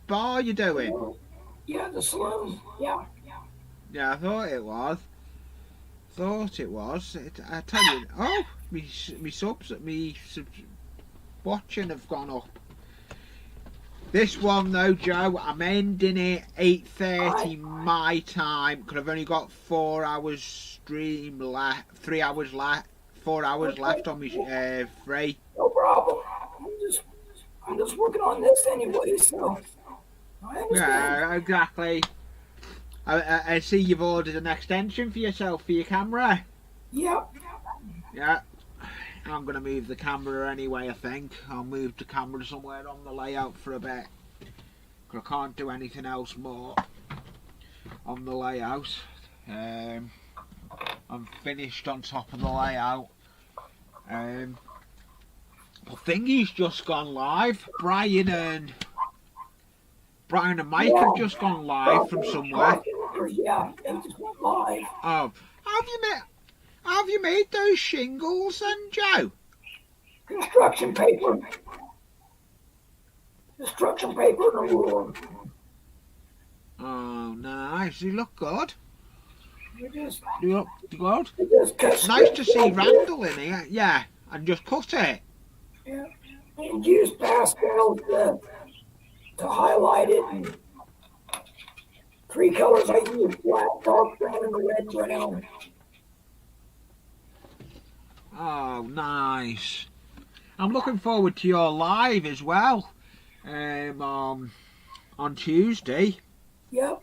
bar you're doing? Yeah, the saloon. Yeah. Yeah, I thought it was. I tell you, oh, me subs watching have gone up. This one though, Joe, I'm ending it 8:30 my time because I've only got 4 hours stream left, 3 hours left, 4 hours left on me free. No problem. I'm just working on this anyway, so I understand. Yeah, exactly. I see you've ordered an extension for yourself for your camera. Yep. Yeah. I'm going to move the camera anyway, I think. I'll move the camera somewhere on the layout for a bit. Because I can't do anything else more on the layout. I'm finished on top of the layout. The thingy's just gone live. Brian and Mike have just gone live from somewhere. Yeah, they just went live. Oh, have you made those shingles then, Joe? Construction paper. Construction paper and a ruler. Oh, nice. You look good. You look good. Just Nice to see Randall in here. Yeah, and just cut it. Yeah, and use pastel to highlight it. And 3 colors I use: black, dark brown, and red brown. Oh, nice. I'm looking forward to your live as well. On Tuesday. Yep.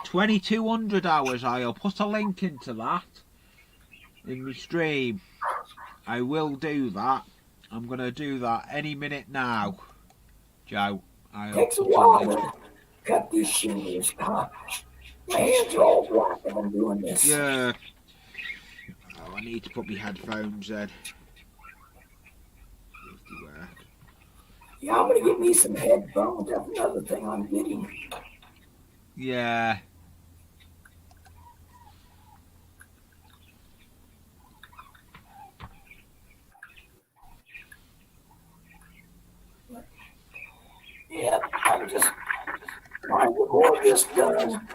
2200 hours. I'll put a link into that in the stream. I will do that. I'm going to do that any minute now, Joe. Takes a while to cut these shingles. My hands are all black when I'm doing this. Yeah. Oh, I need to put my headphones in. Yeah, I'm gonna get me some headphones. That's another thing I'm getting. Yeah. Yep, I'm just trying to get more of this done.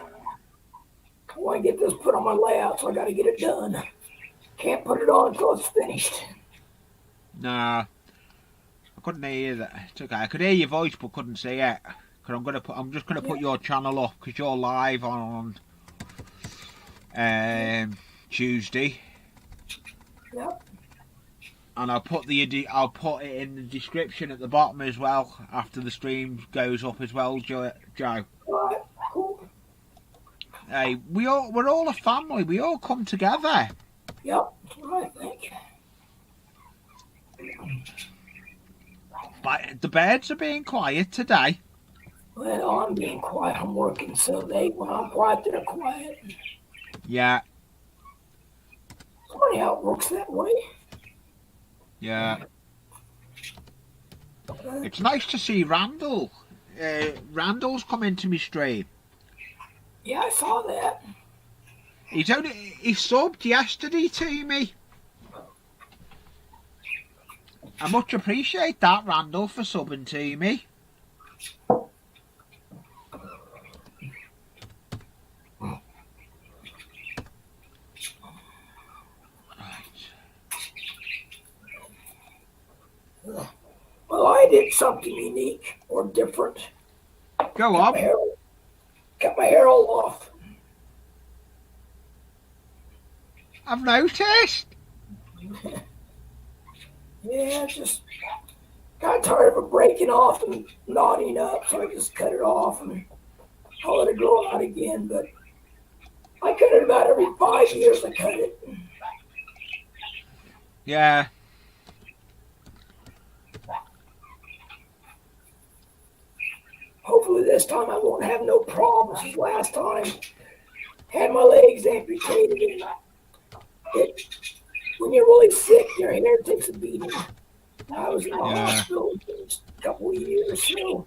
I want to get this put on my layout, so I got to get it done. Can't put it on until it's finished. Nah. I couldn't hear that. It's okay. I could hear your voice, but couldn't see it. Cause I'm just gonna put your channel up because you're live on Tuesday. Yep. And I'll put it in the description at the bottom as well after the stream goes up as well, Joe. All right. Cool. Hey, we're all a family. We all come together. Yep. That's what I think. But the birds are being quiet today. Well, I'm being quiet. I'm working, so when I'm quiet, they're quiet. Yeah. It's funny how it works that way. Yeah. It's nice to see Randall. Randall's come into my stream. Yeah, I saw that. He subbed yesterday to me. I much appreciate that, Randall, for subbing to me. Well, I did something unique or different. Go on. Cut my hair all off. I've noticed. Yeah, just got tired of it breaking off and knotting up, so I just cut it off and I'll let it grow out again. But I cut it about every 5 years. I cut it. Yeah. Hopefully this time I won't have no problems. As last time, had my legs amputated, and when you're really sick, your hair takes a beating. I was in the hospital for a couple of years, so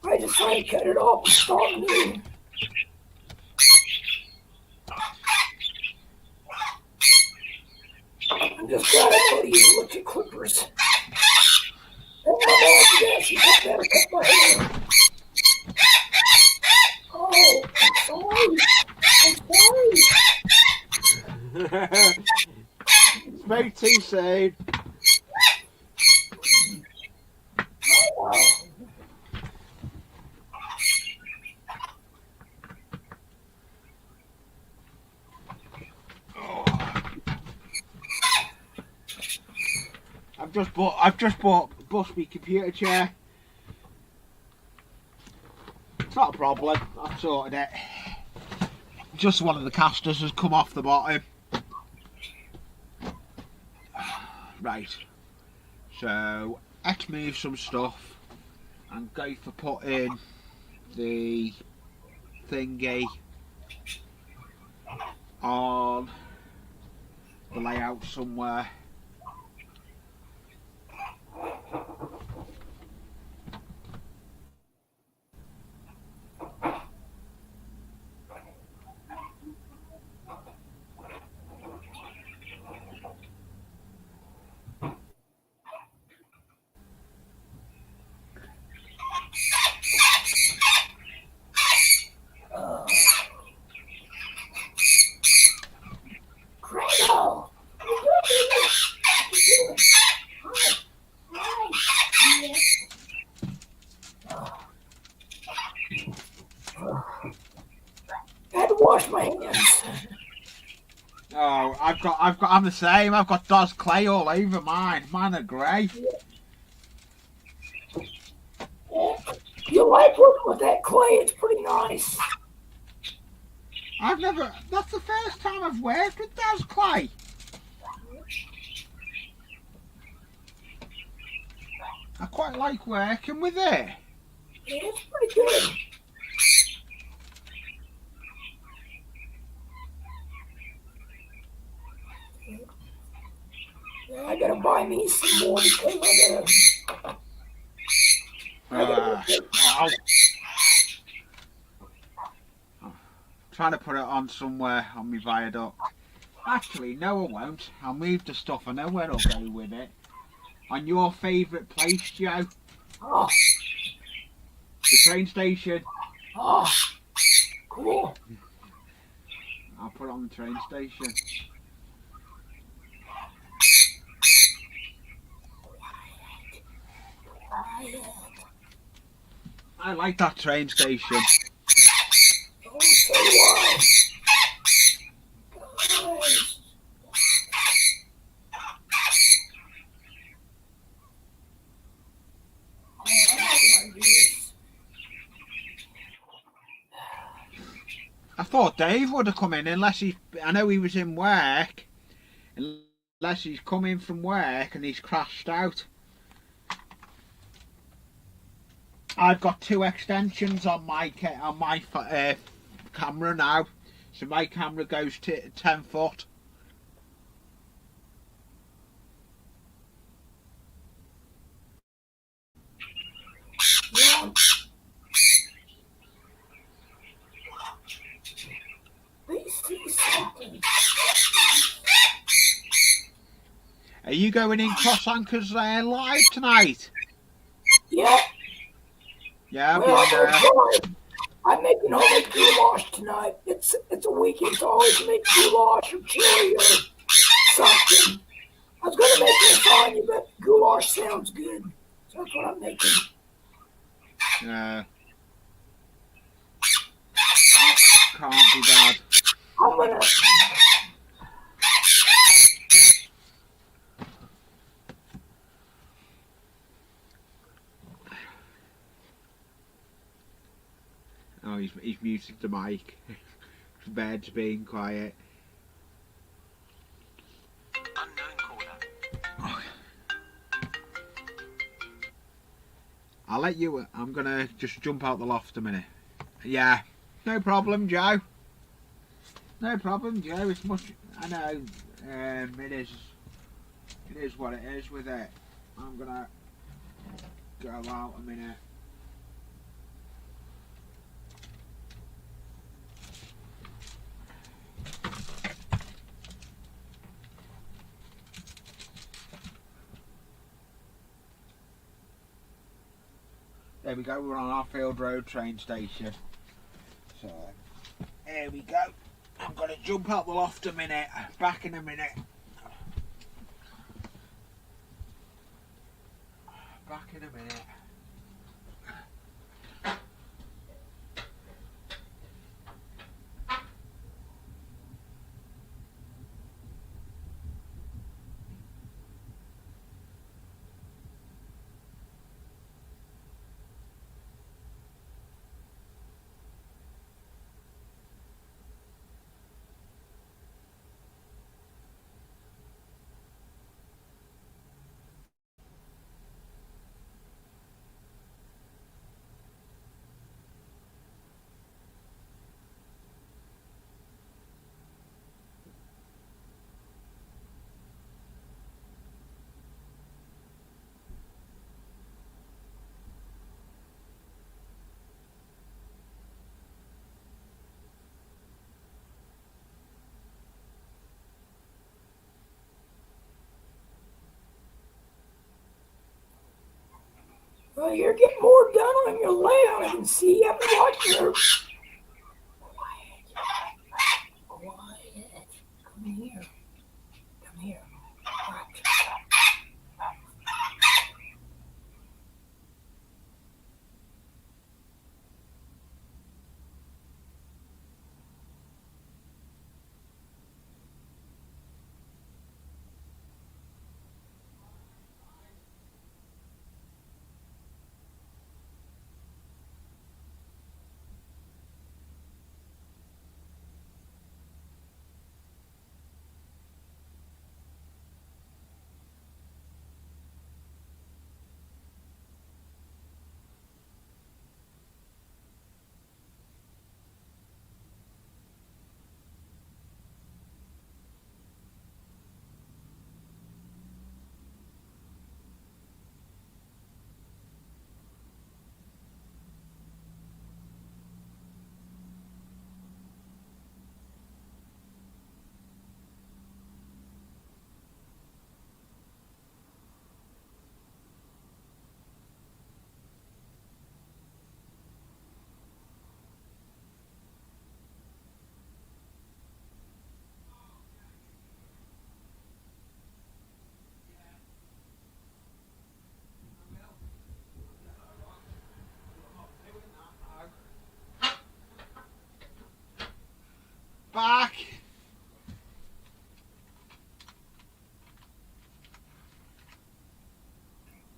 I decided to cut it off and start new. I'm just glad I know to use electric clippers. And my mom said she just better cut my hair. Oh, I'm sorry. Spoke too soon. I've just bought Busby computer chair. It's not a problem. I've sorted it. Just one of the casters has come off the bottom. Right. So let's move some stuff and go for putting the thingy on the layout somewhere. I had to wash my hands. Oh, I'm the same. I've got Doz clay all over mine. Mine are grey. You like working with that clay? It's pretty nice. That's the first time I've worked with Doz clay. I quite like working with it. Yeah, it's pretty good. Yeah, I gotta buy me some more because Trying to put it on somewhere on my viaduct. Actually, no, I won't. I'll move the stuff. I know where I'll go with it. On your favourite place, Joe. Oh. The train station. Oh, cool. I'll put it on the train station. I like that train station. Oh, so do I. Gosh. I thought Dave would have come in I know he was in work, unless he's come in from work and he's crashed out. I've got 2 extensions on my camera now, So my camera goes to 10 foot. Yeah. I see something. Are you going in Cross Anchors live tonight? Yeah. Yeah, I'll be Well, in there. I'm making homemade goulash tonight. It's a weekend, so I always make goulash or chili or something. I was gonna make lasagna, but goulash sounds good, so that's what I'm making. Can't be bad. I'm gonna. Oh, he's muted the mic. The bed's being quiet. Unknown caller. I'll let you. I'm gonna just jump out the loft a minute. Yeah, no problem, Joe. No problem, Joe. It's much. I know. It is. It is what it is with it. I'm gonna go out a minute. There we go. We're on Anfield Road train station. So here we go. I'm gonna jump out the loft a minute. Back in a minute. Back in a minute. Well, you're getting more done on your layout. I can see you watching your. Quiet. Come here. Come here. Watch. Back.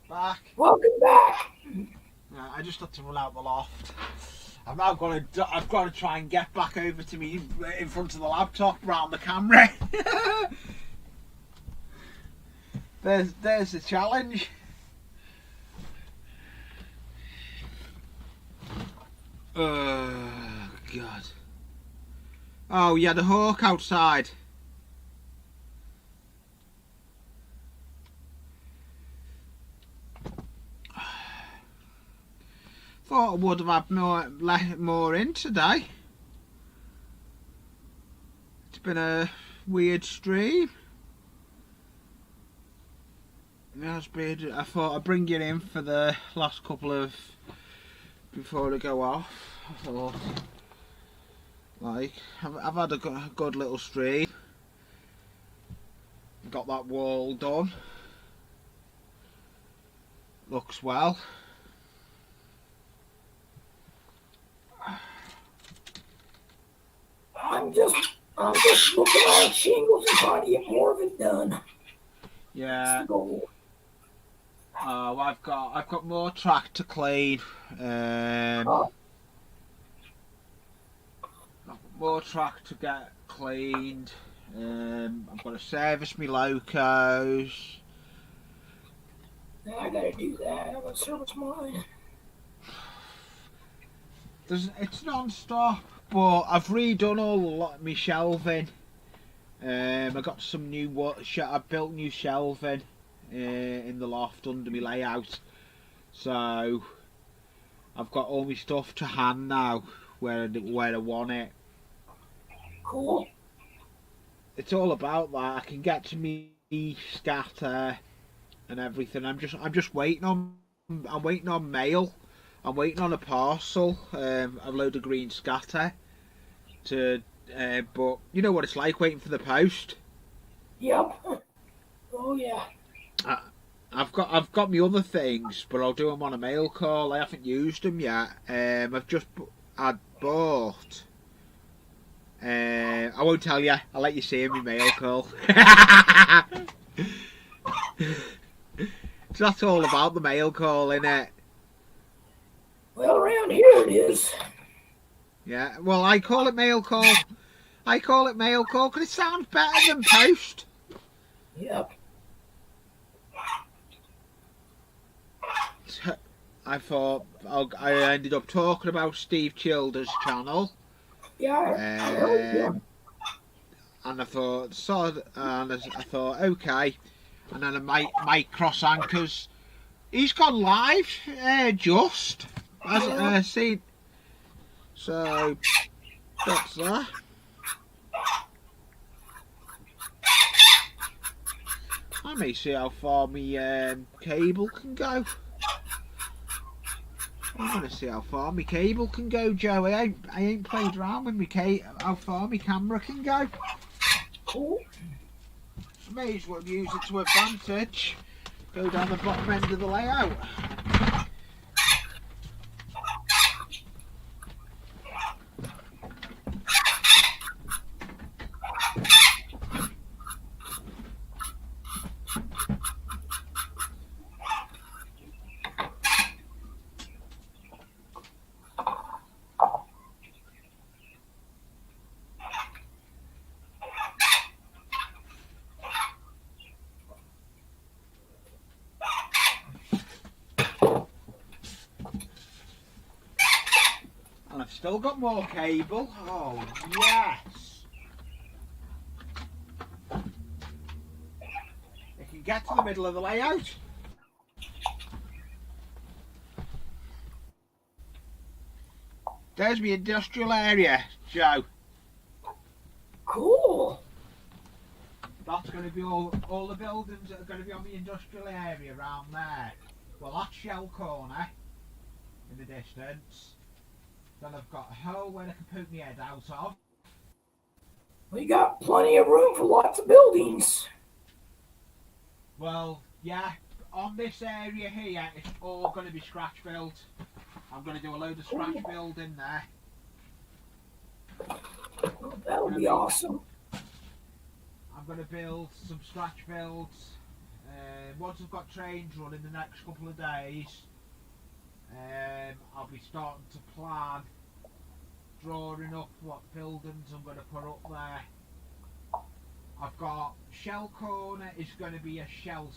Back. Welcome back. I just had to run out the loft. I've now got to. I've got to try and get back over to me in front of the laptop round the camera. There's the challenge. Oh God. Oh, you had a hawk outside. Thought I would have had more in today. It's been a weird stream. It has been. I thought I'd bring you in for the last couple of before I go off. I thought, like, I've had a good little stream. Got that wall done. Looks well. I'm just looking at shingles and trying to get more of it done. Yeah. I've got more track to clean. More track to get cleaned. I've got to service my locos. I gotta do that. I'm gonna service mine. It's non-stop, but I've redone all my shelving. I got some new I built new shelving in the loft under my layout, so I've got all my stuff to hand now where I want it. Cool. It's all about that. I can get to me scatter and everything. I'm just waiting on. I'm waiting on mail. I'm waiting on a parcel. A load of green scatter. But you know what it's like waiting for the post. Yep. Oh yeah. I've got my other things, but I'll do them on a mail call. I haven't used them yet. I'd bought. I won't tell you. I'll let you see my mail call. So that's all about the mail call, innit? Well, around here it is. Yeah. Well, I call it mail call. I call it mail call because it sounds better than post. Yep. I thought I ended up talking about Steve Childers' channel. Yeah. And I thought, okay. And then Mike Cross Anchors, he's gone live, just as seen. So that's that. I may see how far my cable can go. I'm gonna see how far my cable can go, Joe. I ain't played around with how far my camera can go. Cool. So may as well use it to advantage. Go down the bottom end of the layout. And I've still got more cable. Oh, yes. It can get to the middle of the layout. There's my industrial area, Joe. Cool. That's going to be all the buildings that are going to be on the industrial area around there. Well, that's Shell Corner in the distance. Then I've got a hole where I can poke my head out of. We got plenty of room for lots of buildings. Well, yeah, on this area here, it's all going to be scratch built. I'm going to do a load of scratch build in there. Well, that'll be awesome. I'm going to build some scratch builds. Once I've got trains running the next couple of days, I'll be starting to plan, drawing up what buildings I'm going to put up there. I've got Shell Corner is going to be a shell,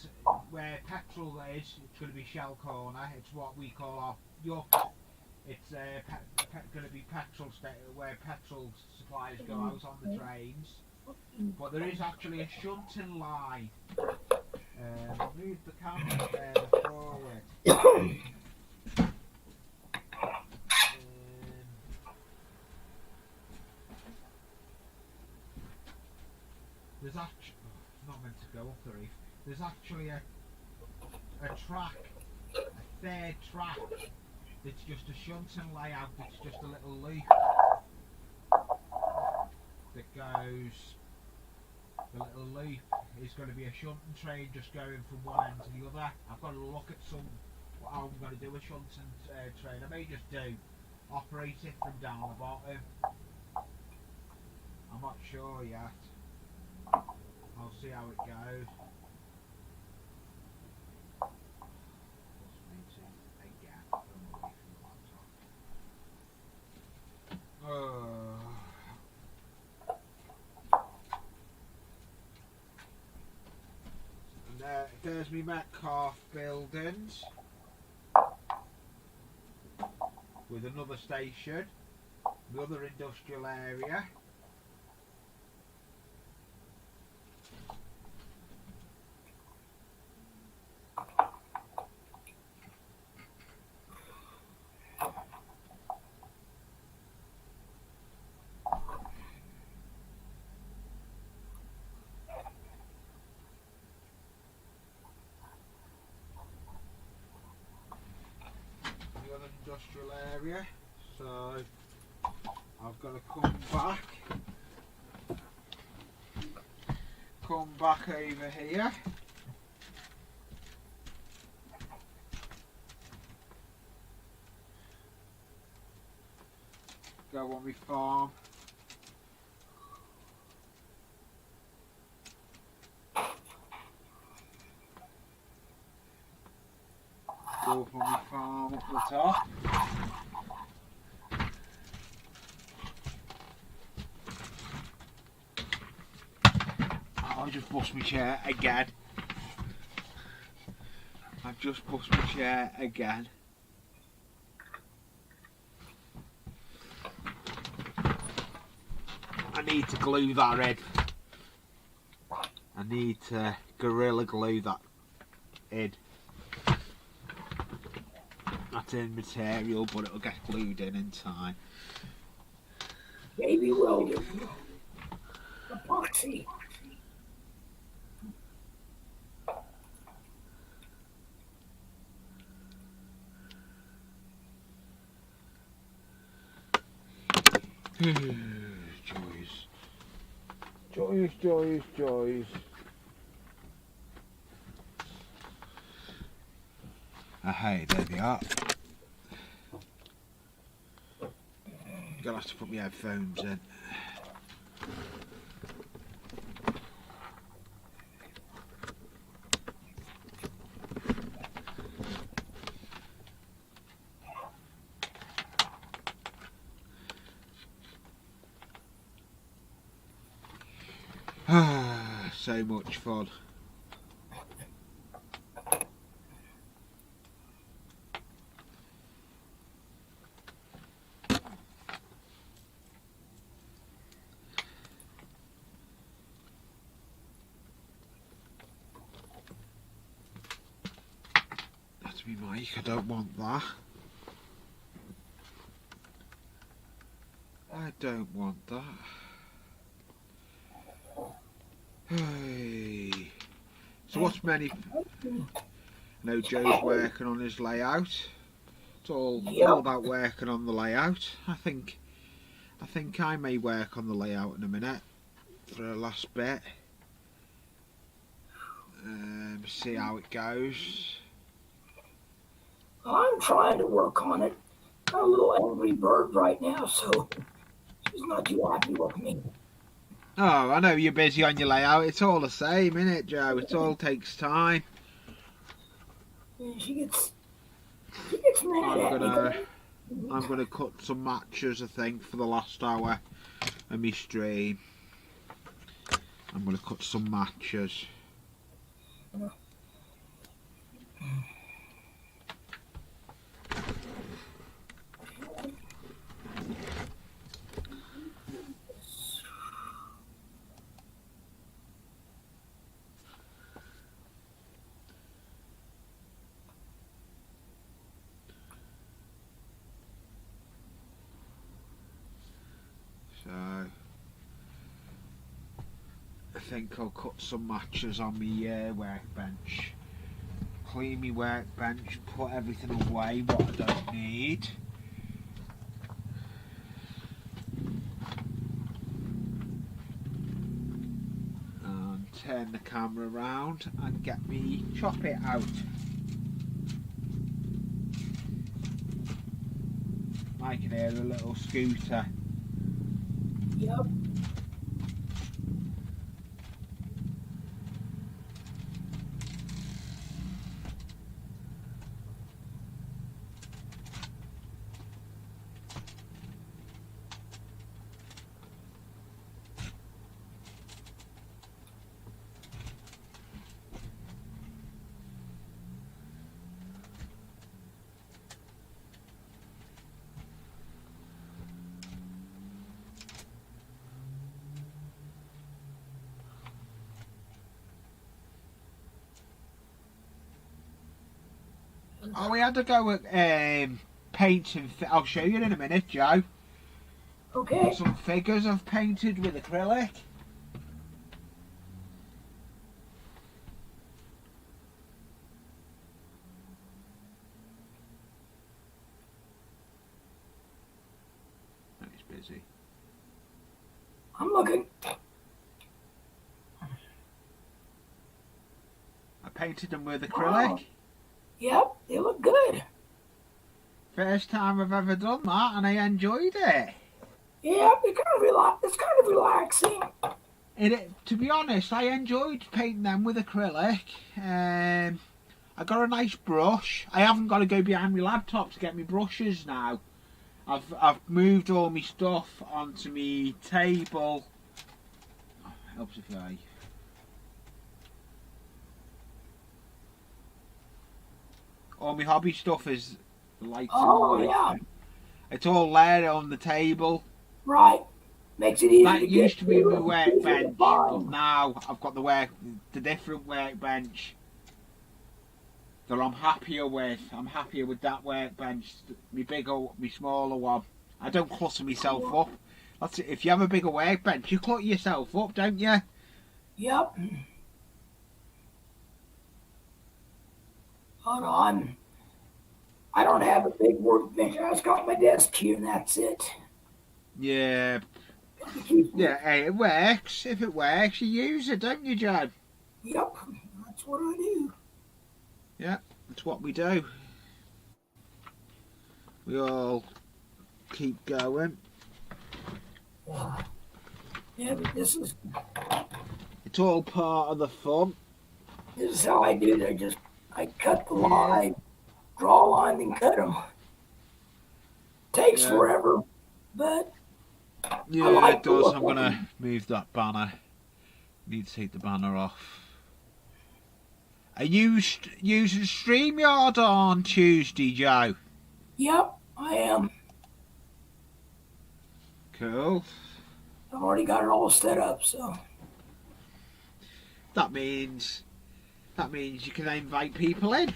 where petrol is, it's going to be Shell Corner. It's what we call our yuck. It's a going to be petrol where petrol supplies go out on the trains, but there is actually a shunting line. I'll move the camera further forward. There's actually not meant to go up the reef. There's actually a track, a third track. It's just a shunting layout. It's just a little loop that goes. The little loop is going to be a shunting train just going from one end to the other. I've got to look at how I'm going to do a shunting train. I may just operate it from down the bottom. I'm not sure yet. I'll see how it goes. And there's me Metcalf buildings with another station, another industrial area. Industrial area, so I've got to come back over here, go on my farm, go up on my farm up the top. I just bust my chair again. I've just bust my chair again. I need to glue that in. I need to Gorilla Glue that in. That's in material, but it'll get glued in time. Baby welding. Epoxy. Joys. Hey, there they are. Gonna have to put my headphones in. So much fun. That's me mic, I don't want that. I don't want that. Hey. So what's many? No, Joe's working on his layout. It's all about working on the layout. I think I may work on the layout in a minute for the last bit. See how it goes. I'm trying to work on it. Got a little angry bird right now, so she's not too happy with me. Oh, I know you're busy on your layout. It's all the same, innit, Joe? It all takes time. Yeah, she gets mad at me. I'm gonna cut some matches, I think, for the last hour of my stream. I'm gonna cut some matches. So I think I'll cut some matches on my workbench, clean my workbench, put everything away what I don't need. And turn the camera around and get me chop it out. I can hear a little scooter. Yep. Oh, we had to go at painting. I'll show you in a minute, Joe. Okay. Some figures I've painted with acrylic. Oh, he's busy. I'm looking. I painted them with acrylic. Oh. Yep, they look good. First time I've ever done that, and I enjoyed it. Yeah, it's kind of relaxing. To be honest, I enjoyed painting them with acrylic. I got a nice brush. I haven't got to go behind my laptop to get my brushes now. I've moved all my stuff onto my table. Oh, helps if I. All my hobby stuff is lights Oh, and yeah. it's all there on the table. Right. Makes it easy That to used get to be my to, workbench, but now I've got the different workbench that I'm happier with. I'm happier with that workbench, my smaller one. I don't clutter myself up. That's it. If you have a bigger workbench, you clutter yourself up, don't you? Yep. Hold on. I don't have a big workbench. I just got my desk here, and that's it. Yeah. Yeah, hey, it works. If it works, you use it, don't you, Joe? Yep, that's what I do. Yeah, that's what we do. We all keep going. Yeah, but this is It's all part of the fun. how I do it. I cut the line, draw a line, and cut them. Takes forever, but yeah, I like it does. the I'm gonna move that banner. Need to take the banner off. Are you using StreamYard on Tuesday, Joe? Yep, I am. Cool. I've already got it all set up, so. That means you can invite people in.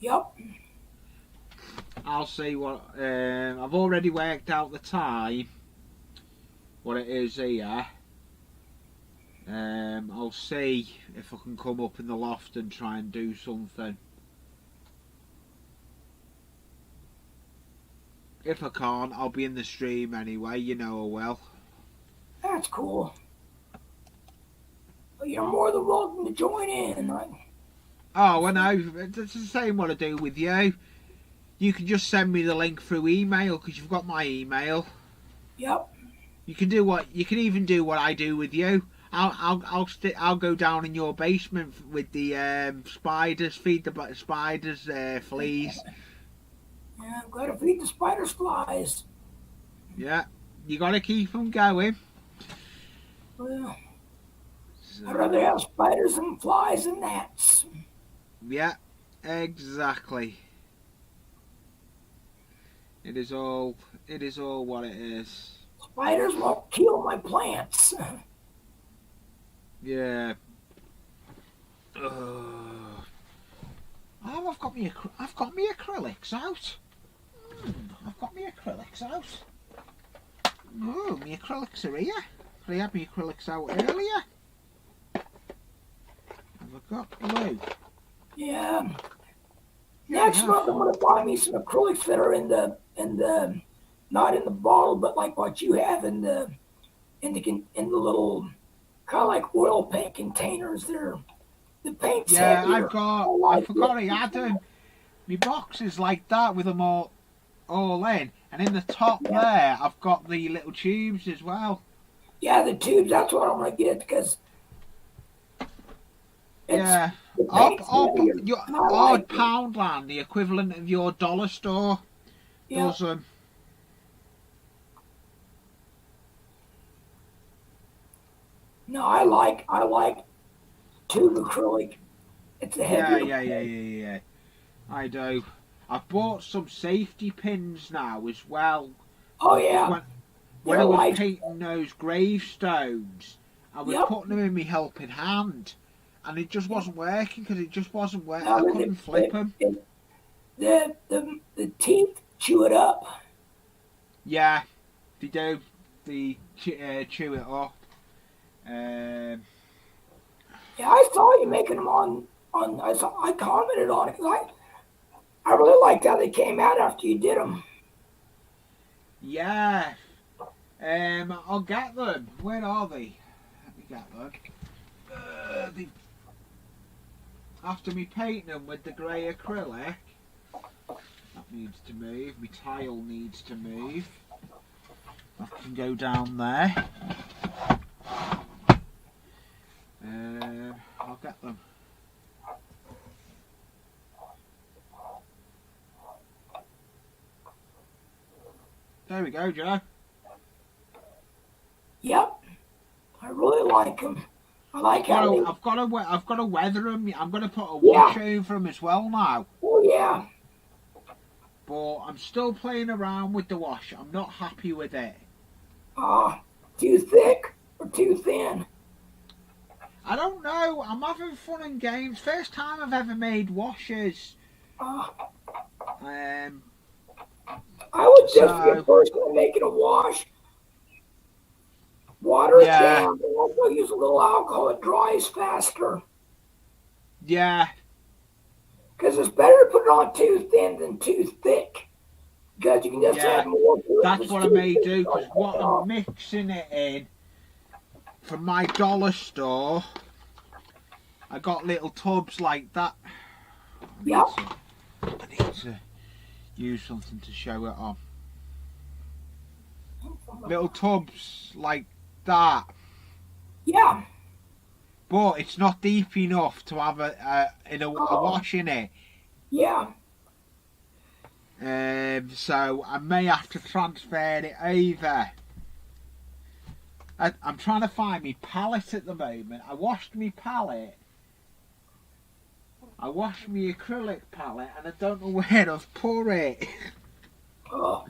Yep. I'll see what I've already worked out the time. What it is here. I'll see if I can come up in the loft and try and do something. If I can't, I'll be in the stream anyway, you know I will. That's cool. Well, you're more than welcome to join in. Oh, I know. It's the same what I do with you. You can just send me the link through email because you've got my email. Yep. You can even do what I do with you. I'll go down in your basement with the spiders, feed the spiders fleas. Yeah, I've got to feed the spiders flies. Yeah, you got to keep them going. Well, So, I'd rather have spiders and flies and gnats. yeah, exactly. It is all what it is. Spiders won't kill my plants. Yeah. Oh, I've got me acrylics out. I've got me acrylics out. Oh, my acrylics are here. I had my acrylics out earlier. Have I got blue? Yeah. Yeah, Next month I'm gonna buy me some acrylics that are in the not in the bottle, but like what you have in the little kind of like oil paint containers. They're the paint's yeah, heavier. I forgot I had them. My box is like that with them all in. And in the top Yeah. there, I've got the little tubes as well. Yeah, the tubes. That's what I'm gonna get because Yeah. the paint's heavier. Your And I like odd it. Poundland, the equivalent of your dollar store, Yeah. does them. No, I like tube acrylic. It's a Yeah, heavier. yeah. I do. I've bought some safety pins now as well. Oh Because yeah, when they're I was light. painting those gravestones, I was Yep. putting them in my helping hand. And it just Yep. wasn't working because it just wasn't working. Now I couldn't flip them. the teeth chew it up. Yeah, they do. They chew it up. Um, Yeah, I saw you making them on. I commented on it 'cause I really liked how they came out after you did them. yeah. I'll get them. Where are they? Let me get them. They, after me painting them with the grey acrylic, that needs to move. My tile needs to move. That can go down there. I'll get them. There we go, Joe. Yep, I really like them. I like how they. I've got to weather them. I'm going to put a Yeah. wash over them as well now. Oh yeah. But I'm still playing around with the wash. I'm not happy with it. Too thick or too thin? I don't know. I'm having fun and games. First time I've ever made washes. Uh, Um, I would just be a So- person at making a wash. Water it Yeah. down, and also use a little alcohol. It dries faster. yeah, Because it's better to put it on too thin than too thick. Because you can just Yeah, add more to it. that's If what I it's too may thick, do. Because it's what off. I'm mixing it in from my dollar store, I got little tubs like that. Yep. I need to use something to show it on. Little tubs like that, Yeah. but it's not deep enough to have a wash in it. Yeah. So I may have to transfer it over. I'm trying to find my palette at the moment. I washed my palette. I washed my acrylic palette and I don't know where I've put it. Oh.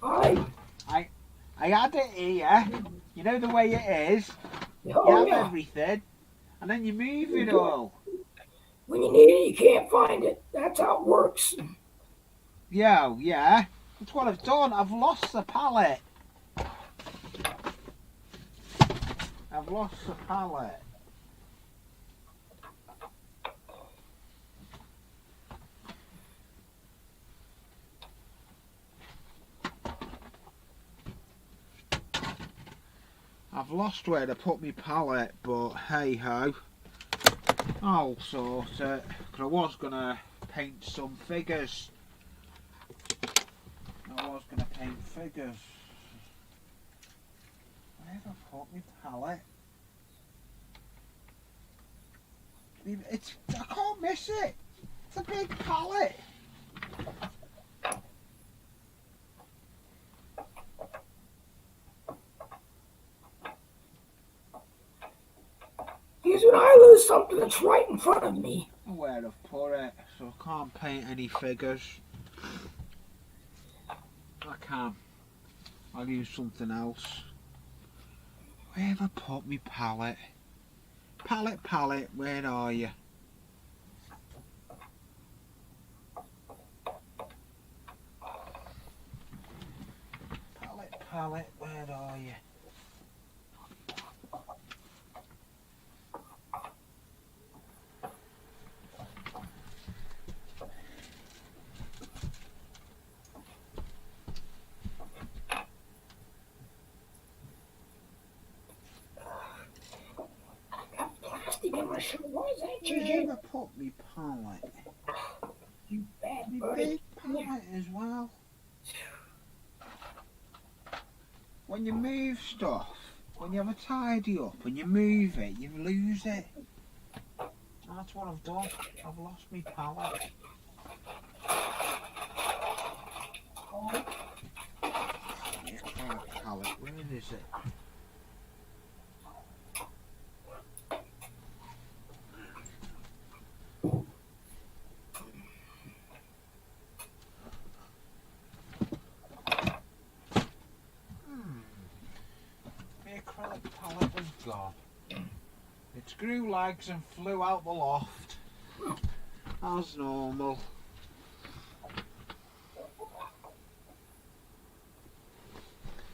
I. I had it here. You know the way it is. You Oh have yeah. everything and then you move it all. When you need it, you can't find it. That's how it works. Yeah. That's what I've done. I've lost the palette. I've lost the palette. I've lost where to put my palette, but hey ho. I'll sort it. 'Cause I was gonna paint some figures. Where have I put my palette? I can't miss it. It's a big palette. Because when I lose something that's right in front of me, Where I've put it, so I can't paint any figures. I can. I'll use something else. Where have I put my palette? Palette, where are you? palette, where are you? Plastic in my shoe. Why is that, Where TJ? have I put me palette? You bad Me buddy. big palette as well. When you move stuff, when you have a tidy up and you move it, you lose it. That's what I've done. I've lost my palette. Palette, where is it? The acrylic palette was gone. It grew legs and flew out the loft as normal.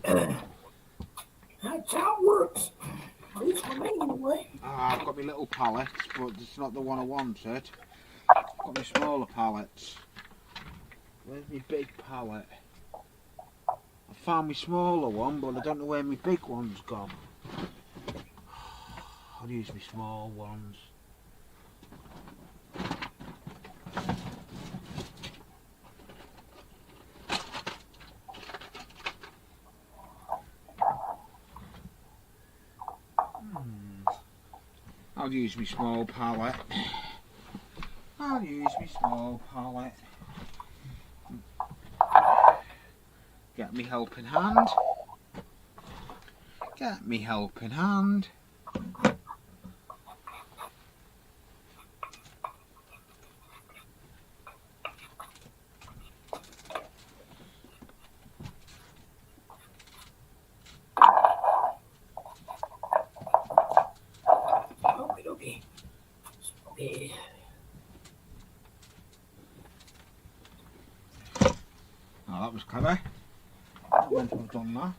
That's how it works. At least for me, anyway. I've got my little pallets, but it's not the one I wanted. I've got my smaller pallets. Where's my big pallet? I found my smaller one, but I don't know where my big one's gone. I'll use my small ones. I'll use my small palette. I'll use my small palette. Get me helping hand. Get me helping hand. Okay. Okay. Oh, that was clever. I meant to have done that.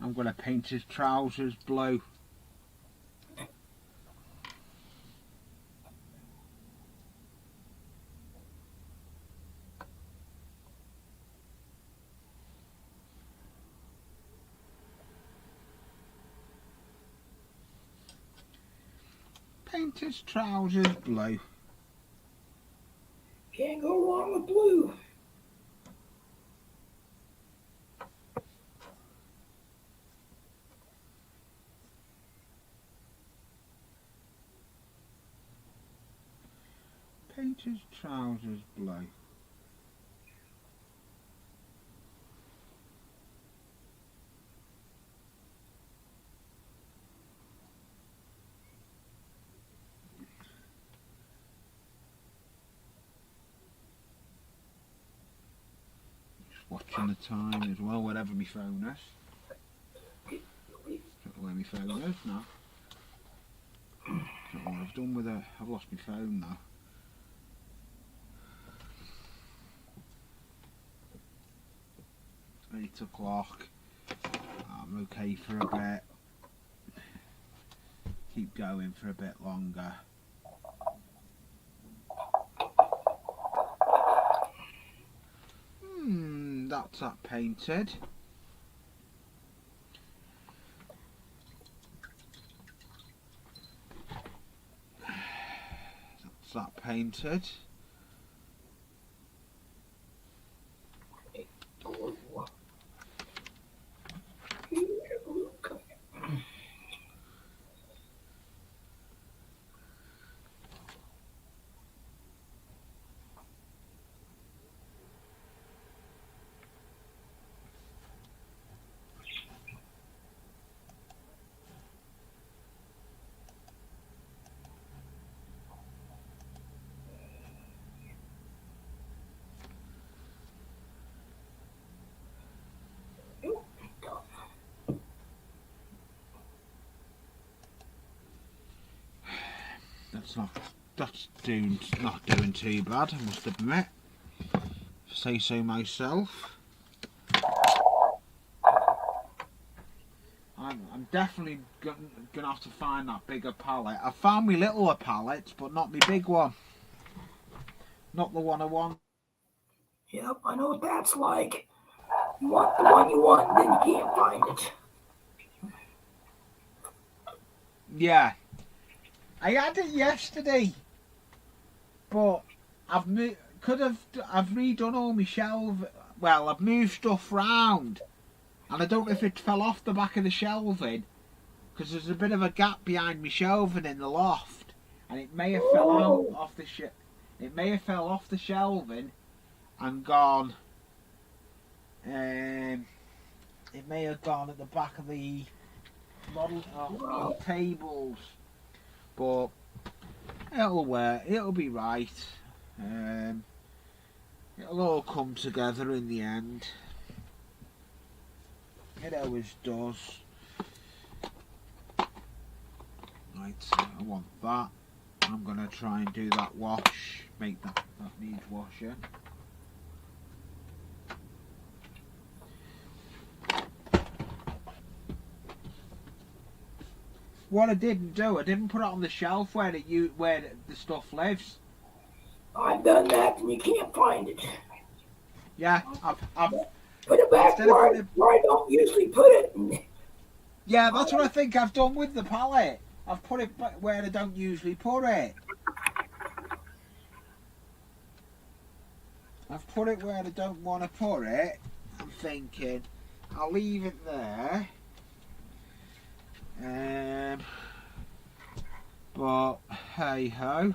I'm going to paint his trousers blue. Paint his trousers blue. Can't go wrong with blue. Paint his trousers blue. Watching the time as well, whatever my phone is. Don't know where my phone is now. Don't know what I've done with it. I've lost my phone now. It's 8 o'clock. I'm okay for a bit. Keep going for a bit longer. That's that painted. that painted. That's not doing too bad, I must admit. Say so myself. I'm definitely gonna have to find that bigger palette. I found my littler palettes, but not my big one. Not the one I want. Yep, I know what that's like. You want the one you want, then you can't find it. Yeah, I had it yesterday, but I've redone all my shelves. Well, I've moved stuff round, and I don't know if it fell off the back of the shelving, because there's a bit of a gap behind my shelving in the loft, and it may have fell out off the It may have fell off the shelving and gone. It may have gone at the back of the model tables, but it'll work. It'll be right. It'll all come together in the end. It always does. Right, I want that. I'm gonna try and do that wash. Make that needs washing. What I didn't do, I didn't put it on the shelf where the stuff lives. I've done that and you can't find it. Yeah, I've put it back where I don't usually put it. Yeah, that's what I think I've done with the palette. I've put it back where I don't usually put it. I've put it where I don't want to put it. I'm thinking I'll leave it there. But hey ho.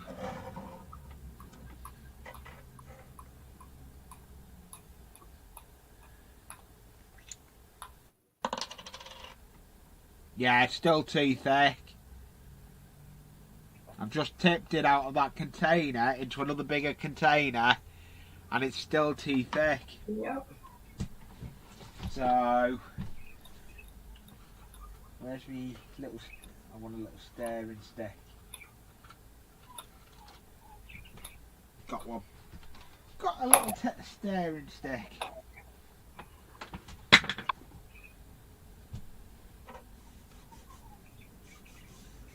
Yeah, it's still too thick. I've just tipped it out of that container into another bigger container, and it's still too thick. Yep. So, where's me little? I want a little staring stick. Got one. Got a little staring stick.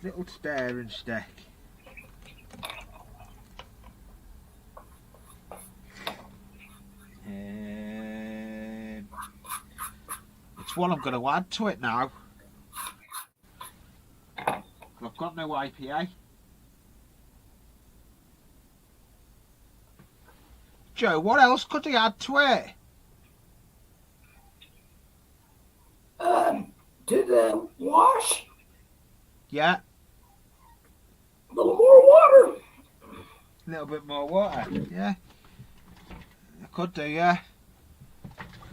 Little staring stick. It's what I'm going to add to it now. I've got no IPA. Joe, what else could I add to it? To the wash? Yeah. A little more water. A little bit more water, yeah. I could do, yeah.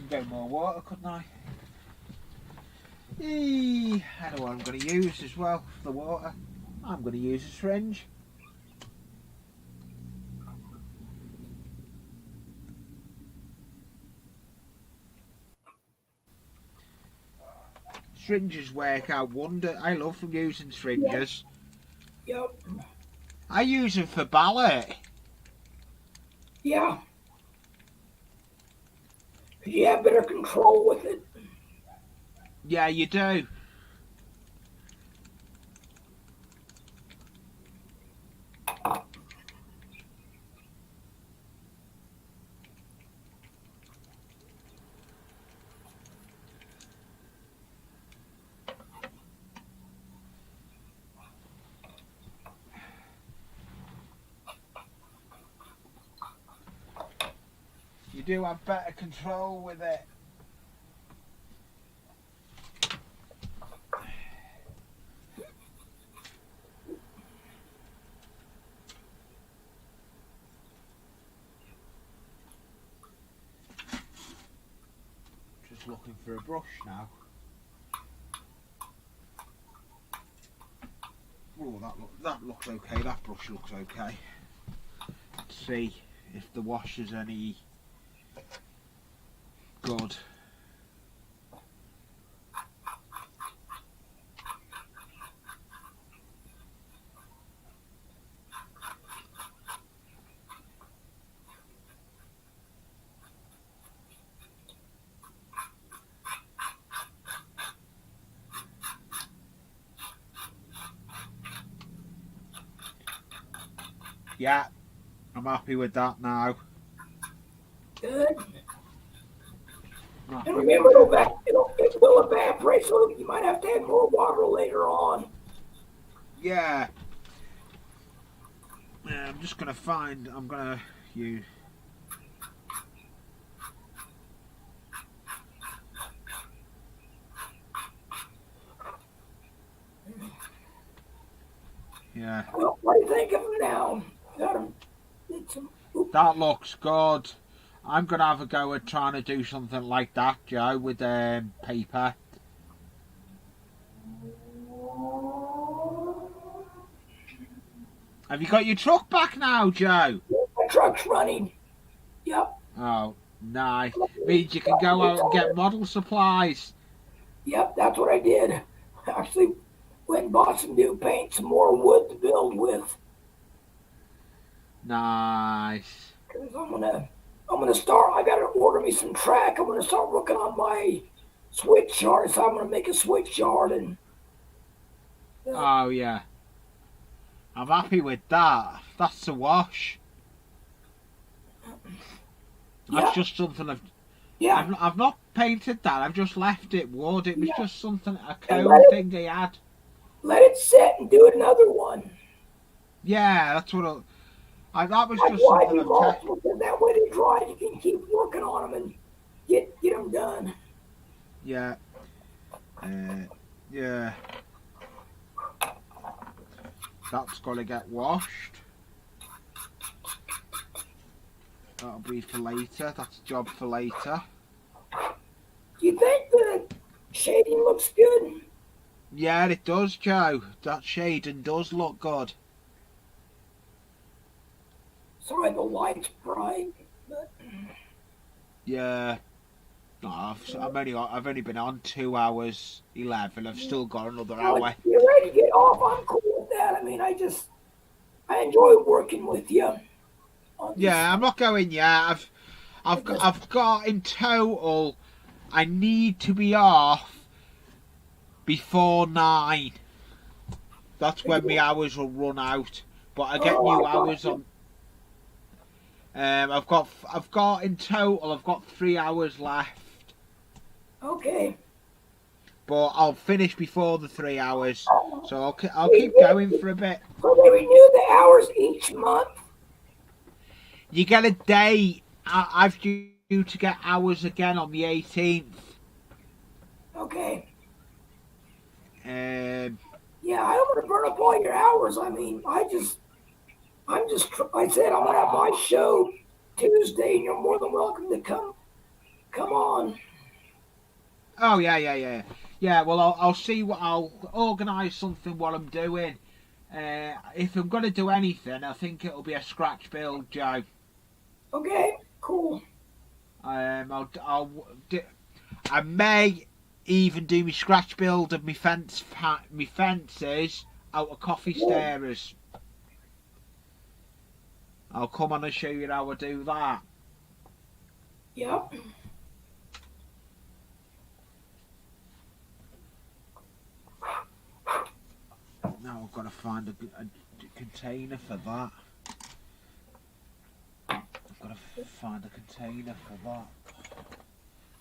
Get more water, couldn't I? I know what I'm going to use as well for the water. I'm going to use a syringe. Syringes work out wonder. I love using syringes. Yep. I use them for ballet. Yeah. You have better control with it. Yeah, you do. You do have better control with it. Just looking for a brush now. Oh, that looks okay. That brush looks okay. Let's see if the wash is any good. Yeah, I'm happy with that now. Good. And remember, it will evaporate, so you might have to add more water later on. Yeah. I'm just gonna find. I'm gonna use. Yeah. Well, what do you think of them now? That looks good. I'm gonna have a go at trying to do something like that, Joe, with paper. Have you got your truck back now, Joe? My truck's running. Yep. Oh, nice. Means you can go out and get model supplies. Yep, that's what I did. Actually, went and bought some new paint, some more wood to build with. Nice. Cause I'm gonna start. I gotta order me some track. I'm gonna start working on my switch yard. So I'm gonna make a switch yard and. Oh yeah. I'm happy with that. That's a wash. That's just something I've not painted that. I've just left it wood. It was just something, a cone thing they had. Let it sit and do another one. Yeah, that's what that was Like just something I've taken. That way they dry. You can keep working on them and get them done. Yeah. Yeah. That's got to get washed. That'll be for later. That's a job for later. Do you think the shading looks good? Yeah, it does, Joe. That shading does look good. Sorry, the light's bright. But... Yeah. No, I've only been on 2 hours 11. I've still got another hour. You're ready to get off. I'm cool with that. I mean, I enjoy working with you. Yeah, I'm not going yet. I've got in total. I need to be off before 9. That's when my hours will run out. But I get new hours on. I've got in total. I've got 3 hours left. Okay. But I'll finish before the 3 hours, so I'll keep going for a bit. So they renew the hours each month. You get a day. I've due to get hours again on the 18th. Okay. Yeah, I don't want to burn up all your hours. I mean, I said I'm gonna have my show Tuesday, and you're more than welcome to come on. Oh yeah. Well, I'll see what I'll organise something while I'm doing. If I'm gonna do anything, I think it'll be a scratch build, Joe. Okay, cool. I may even do my scratch build of my fences out of coffee stirrers. I'll come on and show you how I do that. Yep. Now I've got to find a container for that. I've got to find a container for that.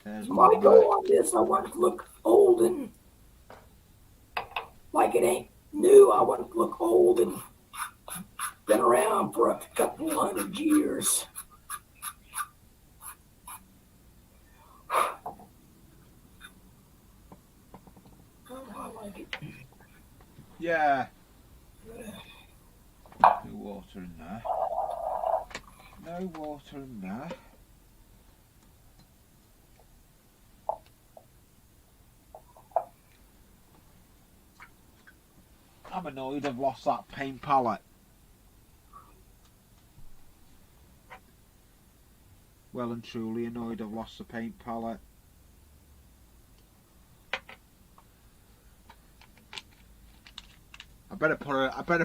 There's my goal on this. I want it to look old and like it ain't new. I want it to look old and been around for a couple 100 years. like it. Yeah. No water in there. No water in there. I'm annoyed I've lost that paint palette. Well and truly annoyed I've lost the paint palette. I better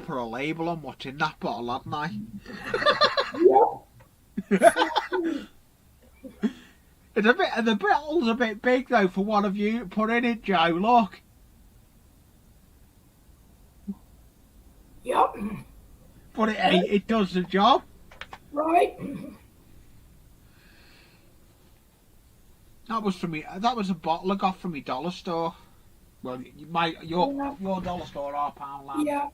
put a label on what's in that bottle, hadn't I? The bottle's a bit big though for one of you to put in it, Joe. Look. Yep. But it does the job. Right. That was from me. That was a bottle I got from my dollar store. Well, your dollar store, £1 Yeah.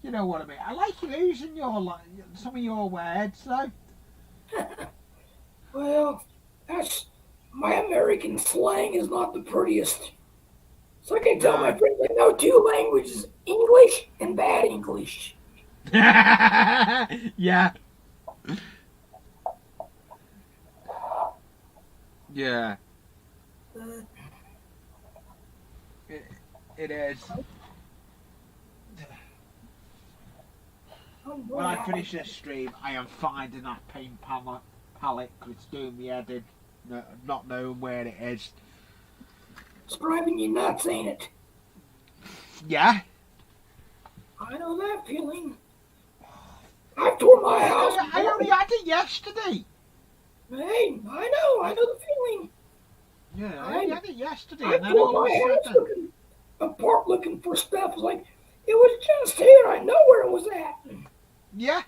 You know what I mean. I like you using some of your words though. Well, that's my American slang is not the prettiest. So I can tell my friends I know 2 languages, English and bad English. Yeah. Yeah. It is. When I finish this stream, I am finding that paint palette because it's doing me head in, not knowing where it is. It's driving you nuts, ain't it? Yeah. I know that feeling. I tore my house. I only had it yesterday. Hey, I know the feeling. Yeah, I only had it yesterday. I And then tore all my of a house sudden, looking apart, looking for stuff. It was like, it was just here. I know where it was at. yeah.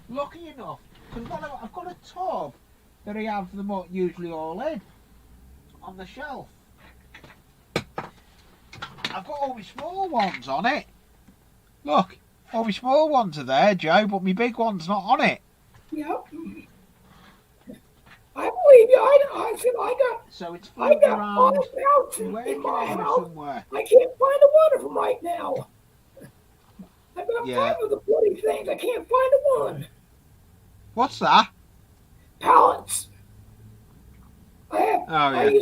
Lucky enough, because I've got a tub that I have them usually all in on the shelf. I've got all my small ones on it. Look, all my small ones are there, Joe, but my big one's not on it. Yep. I believe you. I said I got. So it's I floating got around 5 pouches in my area house. somewhere. I can't find one of them right now. I've got Yeah. 5 of the bloody things. I can't find one. What's that? Pallets. Oh yeah.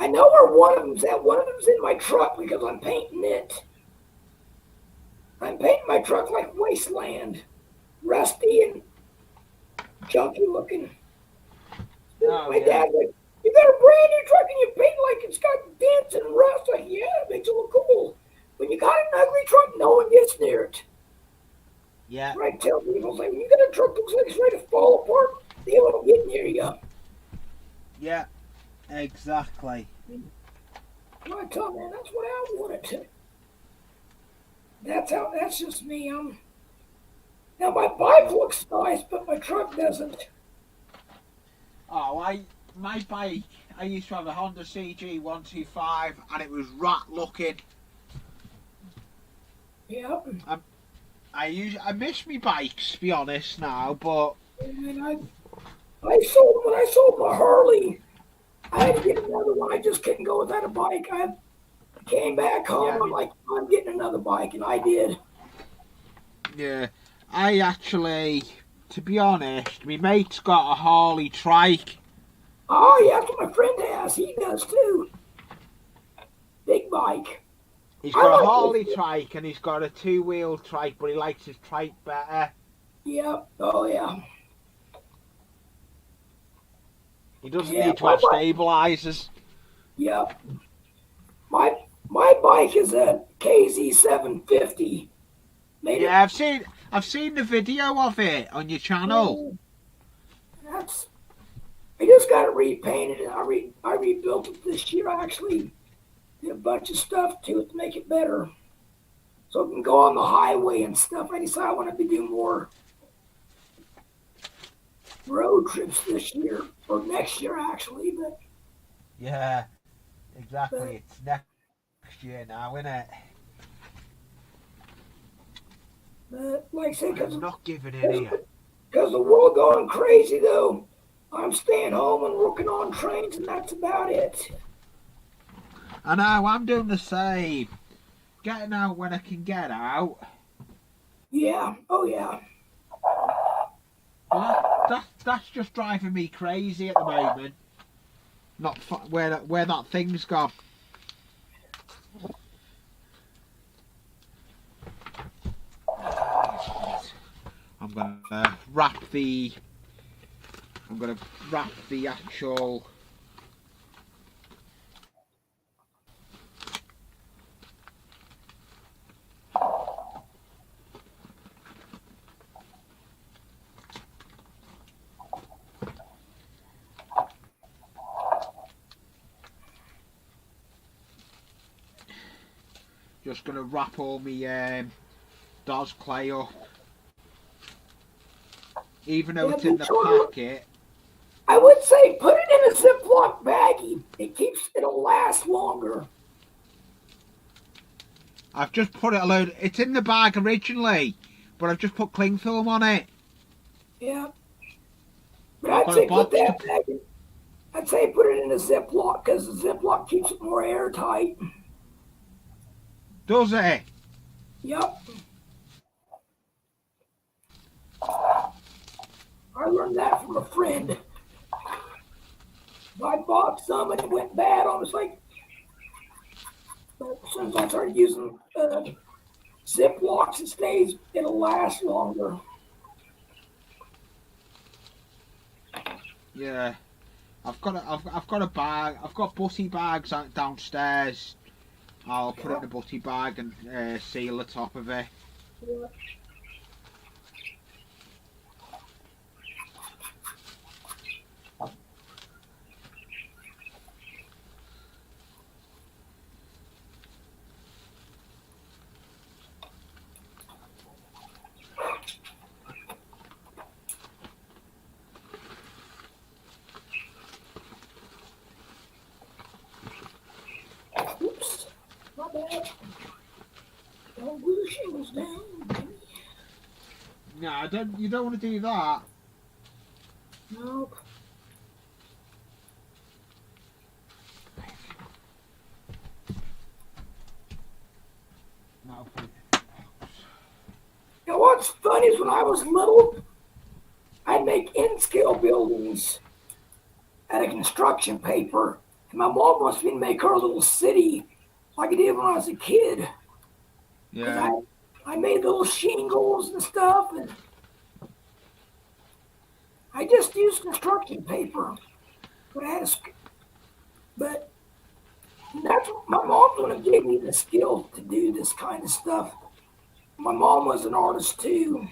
I know where one of them's at. One of them's in my truck because I'm painting it. I'm painting my truck like wasteland, rusty and junky looking. Oh, My yeah. dad's like, "You got a brand new truck and you paint like it's got dents and rust." Like, yeah, it makes it look cool. When you got an ugly truck, no one gets near it. Yeah. I tell people, like, when you got a truck that looks like it's ready to fall apart, they won't get near you. Yeah. Exactly. I tell man, that's what I wanted to. That's just me. Now my bike looks nice, but my truck doesn't. Oh, my bike, I used to have a Honda CG 125 and it was rat looking. Yeah. I miss me bikes, to be honest now, but And when I sold my Harley, I had to get another one. I just couldn't go without a bike. I came back home. Yeah, I'm like, I'm getting another bike, and I did. yeah, I actually, to be honest, my mate's got a Harley trike. Oh yeah, that's what my friend has. He does too. Big bike. He's got a Harley trike and he's got a 2-wheel trike, but he likes his trike better. Yeah. Oh yeah. He doesn't need to have stabilizers. Yeah. My bike is a KZ 750. Yeah, I've seen the video of it on your channel. I just got it repainted and I rebuilt it this year. I actually did a bunch of stuff to it to make it better, so it can go on the highway and stuff. I decided I wanted to do more road trips this year or next year actually, but Yeah, exactly. It's next year now, isn't it? like I said, I'm not giving it here. because the world going crazy though. I'm staying home and working on trains, and that's about it. I know, I'm doing the same. Getting out when I can get out. Yeah, oh yeah. But that's just driving me crazy at the moment. Not where that thing's gone. I'm gonna wrap the. I'm gonna wrap the actual. Just gonna wrap all my DOS clay up. Even though Yeah, it's in be the sure. packet. I would say put it in a Ziploc baggie. It'll last longer. I've just put it a load. It's in the bag originally, but I've just put cling film on it. Yeah, but I've I'd got a say put box to. that bag in. I'd say put it in a Ziploc because the Ziploc keeps it more airtight. Does it? Yep. I learned that from a friend. I bought some and it went bad. I was like, as soon as I started using Ziplocs, it'll last longer. Yeah. I've got a bag. I've got butty bags downstairs. I'll put it in a butty bag and seal the top of it. Yeah. Oops, my bad. Don't glue the shingles down. No, I don't. You don't want to do that. Nope. No. You know what's funny is when I was little, I'd make in-scale buildings out of construction paper, and my mom wants me to make her a little city like I did when I was a kid. Because Yeah. I made little shingles and stuff, and I just used construction paper. But but that's my mom's the one who gave me the skill to do this kind of stuff. My mom was an artist too.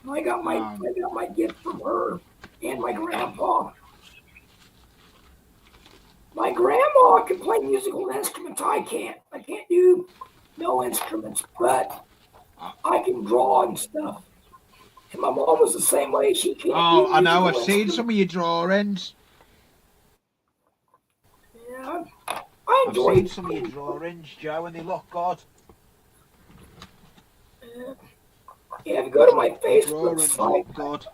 I got my gift from her and my grandpa. My grandma can play musical instruments. I can't. I can't do no instruments, but I can draw and stuff. And my mom was the same way. She can't Oh, do I know. I've musical seen some instruments. of your drawings. Yeah, I I've enjoy. seen some of your drawings, Joe, and they look good. Yeah, if you go to my Your Facebook drawings site, look good.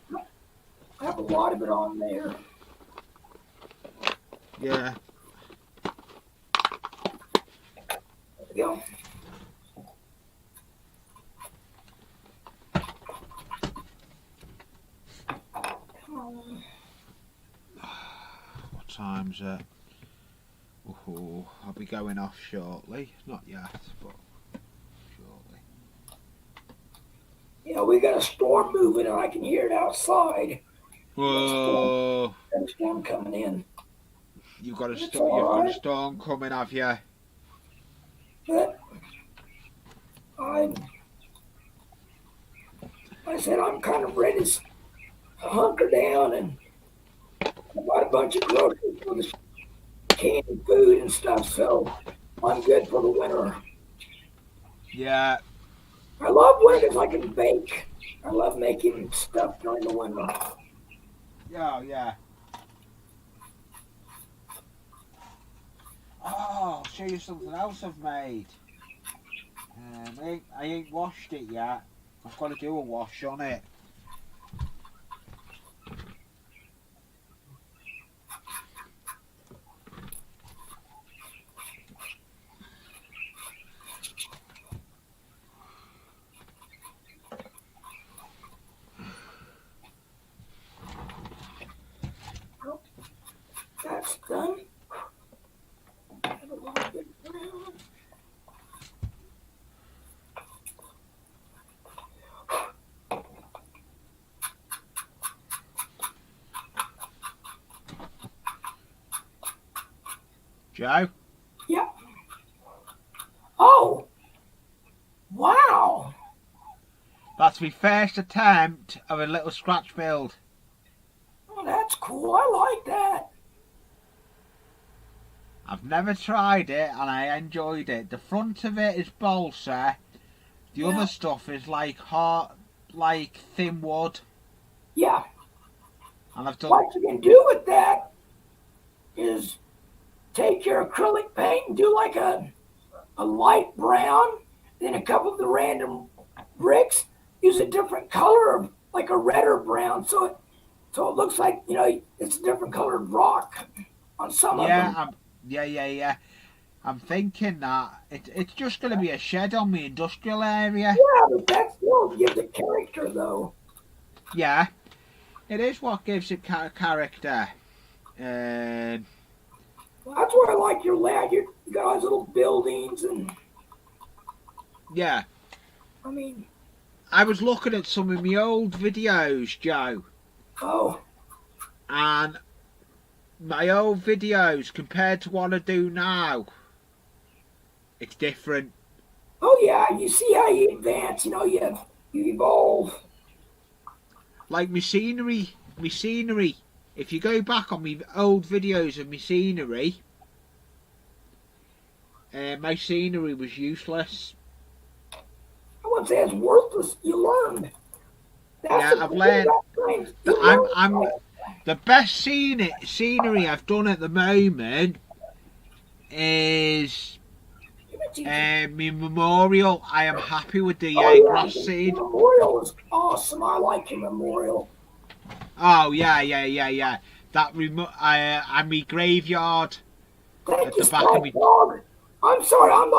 I have a lot of it on there. Yeah. There we go. What time's it? Oh, I'll be going off shortly. Not yet, but shortly. Yeah, we got a storm moving, and I can hear it outside. Whoa! Got a storm coming in. You've got It's you've all got a right, storm coming, have you? but I, I said I'm kind of ready to hunker down, and I bought a bunch of groceries for the canned food and stuff, so I'm good for the winter. Yeah. I love winter because I can bake. I love making stuff during the winter. Oh, yeah. Oh, I'll show you something else I've made. I ain't washed it yet. I've got to do a wash on it. Joe? Yeah. Oh. Wow. That's my first attempt of a little scratch build. Oh, that's cool. I like that. I've never tried it and I enjoyed it. The front of it is balsa. The Yeah. other stuff is like hard, like thin wood. Yeah. And I've done. What you can do with that is take your acrylic paint and do like a light brown, then a couple of the random bricks, use a different color, like a red or brown, so it looks like, it's a different colored rock on some of them. Yeah. I'm thinking that it's just going to be a shed on the industrial area. Yeah, but that still gives it character, though. Yeah, it is what gives it character. Well, that's why I like your layout. You got all these little buildings, and Yeah, I mean, I was looking at some of my old videos, Joe, oh, and my old videos compared to what I do now, it's different. oh yeah, you see how you advance. You evolve. Like my scenery. If you go back on my old videos of my scenery was useless. I wouldn't say it's worthless. You learned. Yeah, I've learned. I'm the best scenery I've done at the moment is my memorial. I am happy with the grass seed. Your memorial is awesome. I like your memorial. Oh yeah. That and my graveyard Thank at you, the back of me. Dog. I'm sorry. I'm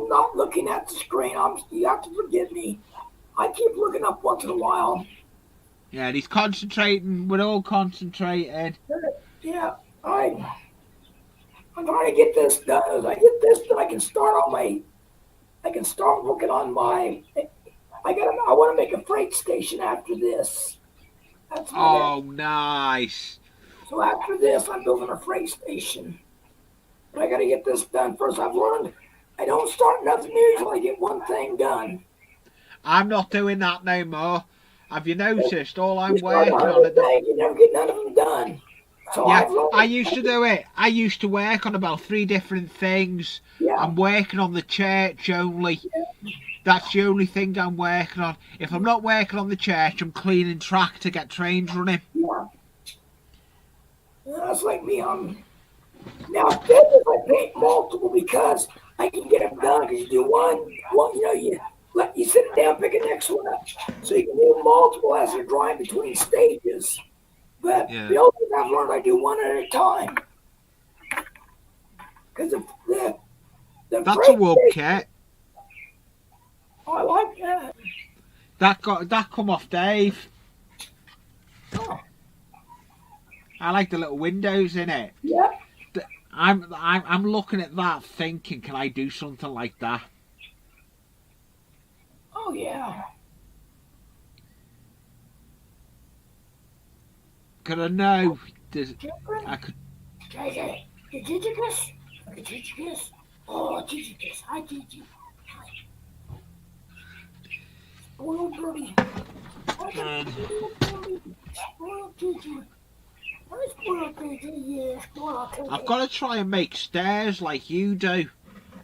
not looking at the screen. You have to forgive me. I keep looking up once in a while. Yeah, he's concentrating. We're all concentrating. Yeah, I'm trying to get this done. As I get this done, I can start working on my. I want to make a freight station after this. That's Nice. So after this, I'm building a freight station. But I got to get this done first. I've learned I don't start nothing new until I get one thing done. I'm not doing that no more. Have you noticed? All I'm You start working on you never get none of them done. So yeah, I used to do it. I used to work on about 3 different things. Yeah. I'm working on the church only. That's the only thing I'm working on. If I'm not working on the church, I'm cleaning track to get trains running. Yeah. That's like me. Now business I paint multiple because I can get them done. Because you do one, you sit it down, pick the next one up, so you can do multiple as you're drawing between stages. But the only thing I've learned, I do one at a time. Because the that's a wood kit. Oh, I like that. That come off Dave. Oh. I like the little windows in it. Yeah. I'm looking at that thinking, can I do something like that? Oh yeah. Cause I know I could. JJ, did you do this? Did you do this? Oh, did you this? I did you. Spoiled birdie. Spoiled teacher. I've got to try and make stairs like you do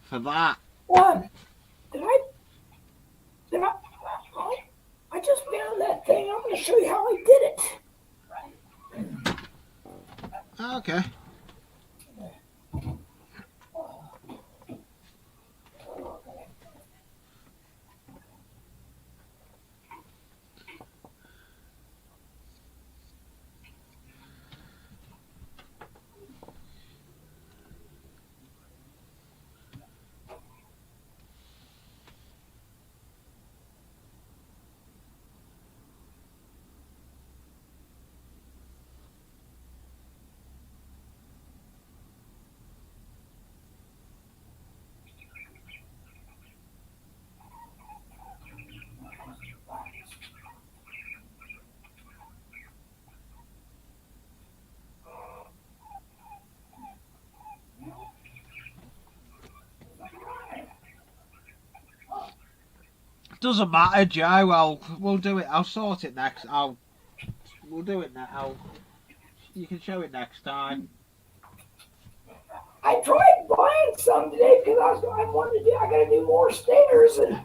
for that. Did I? I just found that thing. I'm going to show you how I did it. Okay. doesn't matter, Joe. We'll do it. I'll sort it next. We'll do it now. You can show it next time. I tried buying some today because I wanted to. I got to do more stairs and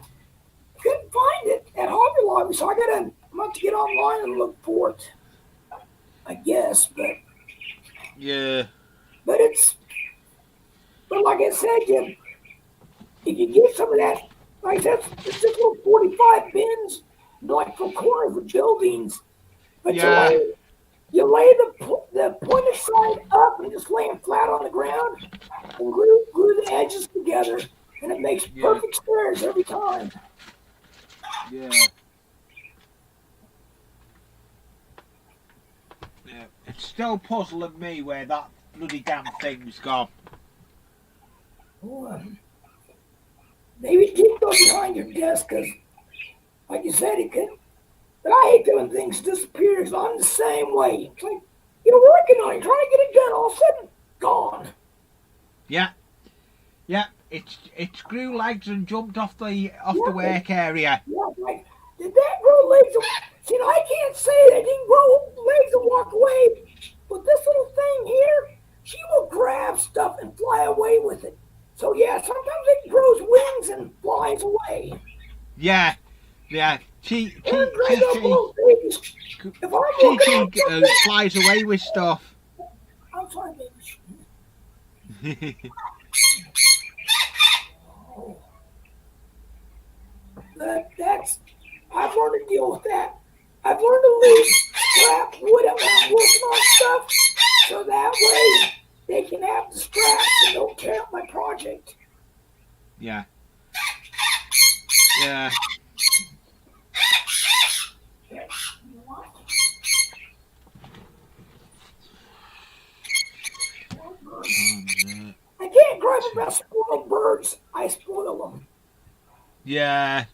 couldn't find it at Hobby Lobby, so I'm gonna have to get online and look for it. I guess, but Yeah. but like I said, Jim, if you get some of that, like that's it's just little 45 bins, like for corners of buildings, but Yeah. you lay the pointed side up and just lay it flat on the ground and glue the edges together, and it makes perfect squares every time. Yeah. Yeah. It's still puzzling me where that bloody damn thing's gone. Oh, maybe keep those behind your desk, because, like you said, it could. But I hate doing things disappear because I'm the same way. It's like you're working on it, trying to get it done, all of a sudden, gone. Yeah. Yeah. It grew legs and jumped off the work area. Yeah, like, did that grow legs? See, I can't say that it didn't grow legs and walk away, but this little thing here, she will grab stuff and fly away with it. So yeah, sometimes it grows wings and flies away. Yeah. Yeah. She Flies away with stuff. I'm sorry, baby. I've learned to deal with that. I've learned to leave scrap wood when I'm working on stuff, so that way they can have the scraps and don't tear up my project. Yeah. Yeah. I can't gripe about spoiled birds. I spoil them. Yeah.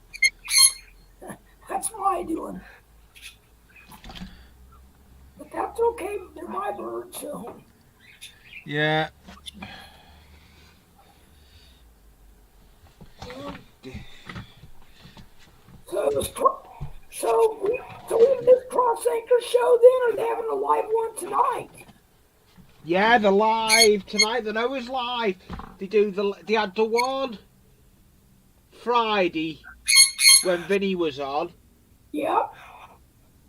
That's my doing. But that's okay. They're my birds, so. Yeah. So we this cross anchor show then, or they having a live one tonight? Yeah, they're live tonight. They're always live. They had the one Friday when Vinny was on. Yep.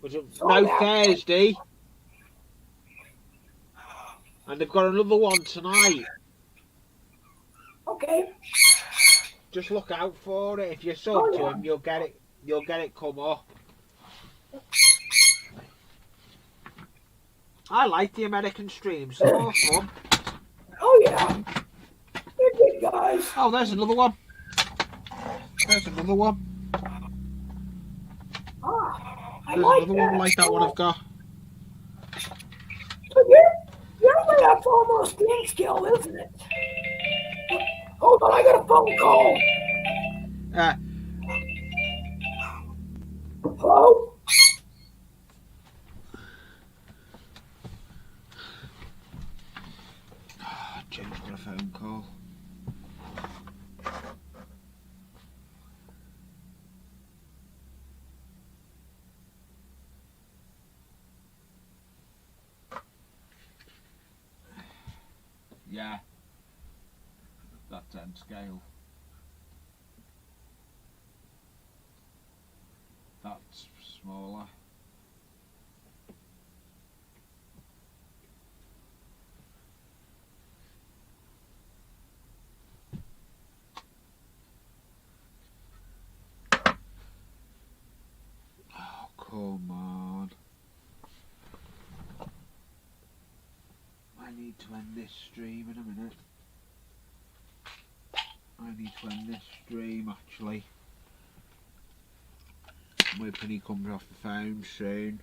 Was it no Thursday? And they've got another one tonight. Okay. Just look out for it. If you sub to them, you'll get it. You'll get it come up. I like the American streams. They're more fun. Oh yeah. They're good guys. Oh, there's another one. There's another one. I There's like another that. one like that one I've got. So that's almost in skill, isn't it? Hold on, I got a phone call. Hello? James got a phone call. Yeah. That's M scale. That's smaller. Oh, come on. I need to end this stream in a minute. I need to end this stream actually. I'm hoping he comes off the phone soon.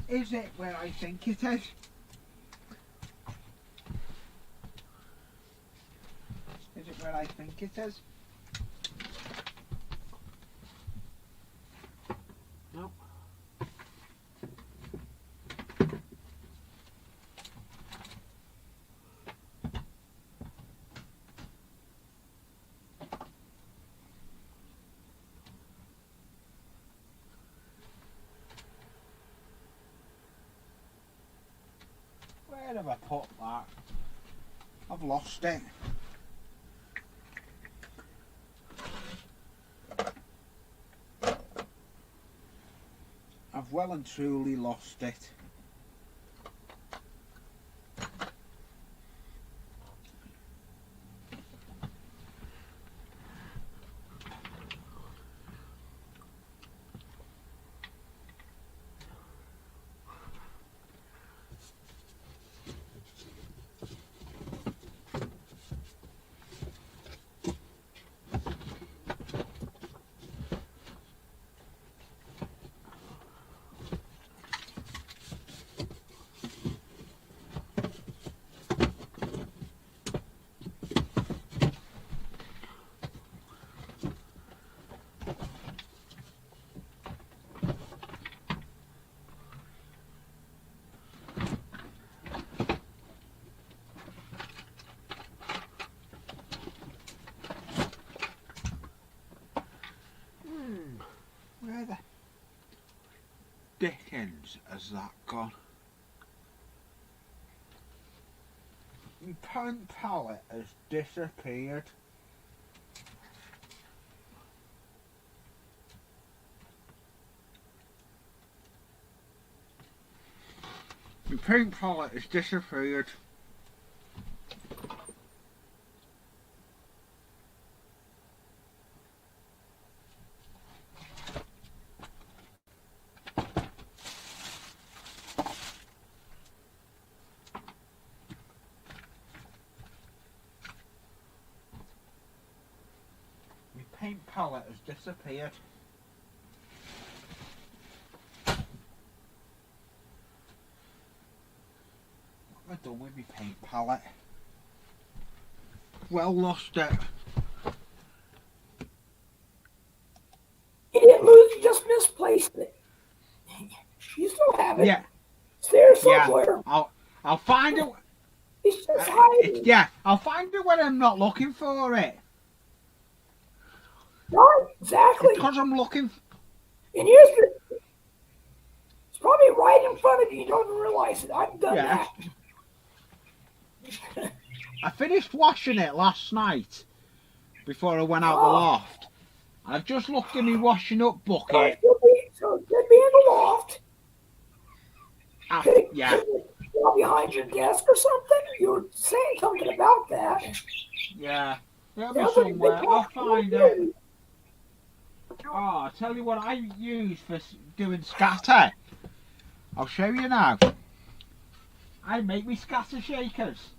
Is it where I think it is? Is it where I think it is? No. Where have I put that? I've lost it. I've well and truly lost it. Where the dickens has that gone? My paint palette has disappeared. My paint palette has disappeared. Paint palette has disappeared. What have I done with my paint palette? Well, lost it. You didn't lose it, you just misplaced it. You still have it. Yeah. It's there somewhere. Yeah. I'll find it. It's just hiding. Yeah, I'll find it when I'm not looking for it. Right, exactly. Because I'm looking. And here's the. It's probably right in front of you. You don't even realize it. I've done that. I finished washing it last night before I went out the loft. I've just looked in my washing up bucket. So it could be in the loft. Yeah. Behind your desk or something? You were saying something about that. Yeah. It'll be somewhere. I'll find it. Oh, I'll tell you what I use for doing scatter. I'll show you now. I make me scatter shakers.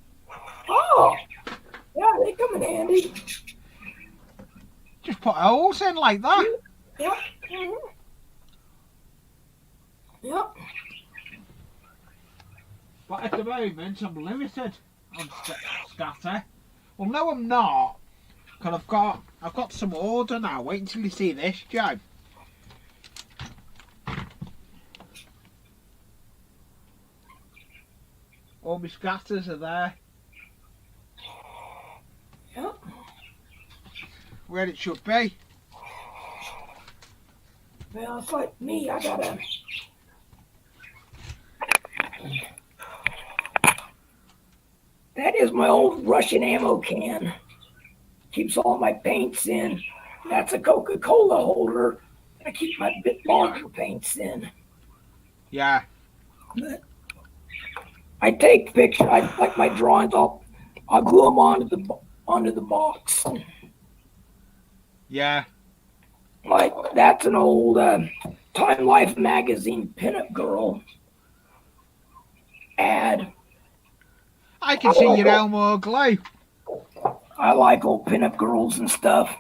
Oh, yeah, they come in handy. Just put holes in like that. Yep. Mm-hmm. Yep. But at the moment, I'm limited on scatter. Well, no, I'm not. Because I've got some order now. Wait until you see this, Joe. All my scatters are there. Yep. Where it should be. Well, it's like me. I gotta. That is my old Russian ammo can. Keeps all my paints in. That's a Coca-Cola holder. I keep my bit larger paints in. Yeah. But I take pictures. I like my drawings. I'll glue them onto the box. Yeah. Like that's an old Time Life magazine pinup girl ad. I can see your Elmo glow. I like old pinup girls and stuff.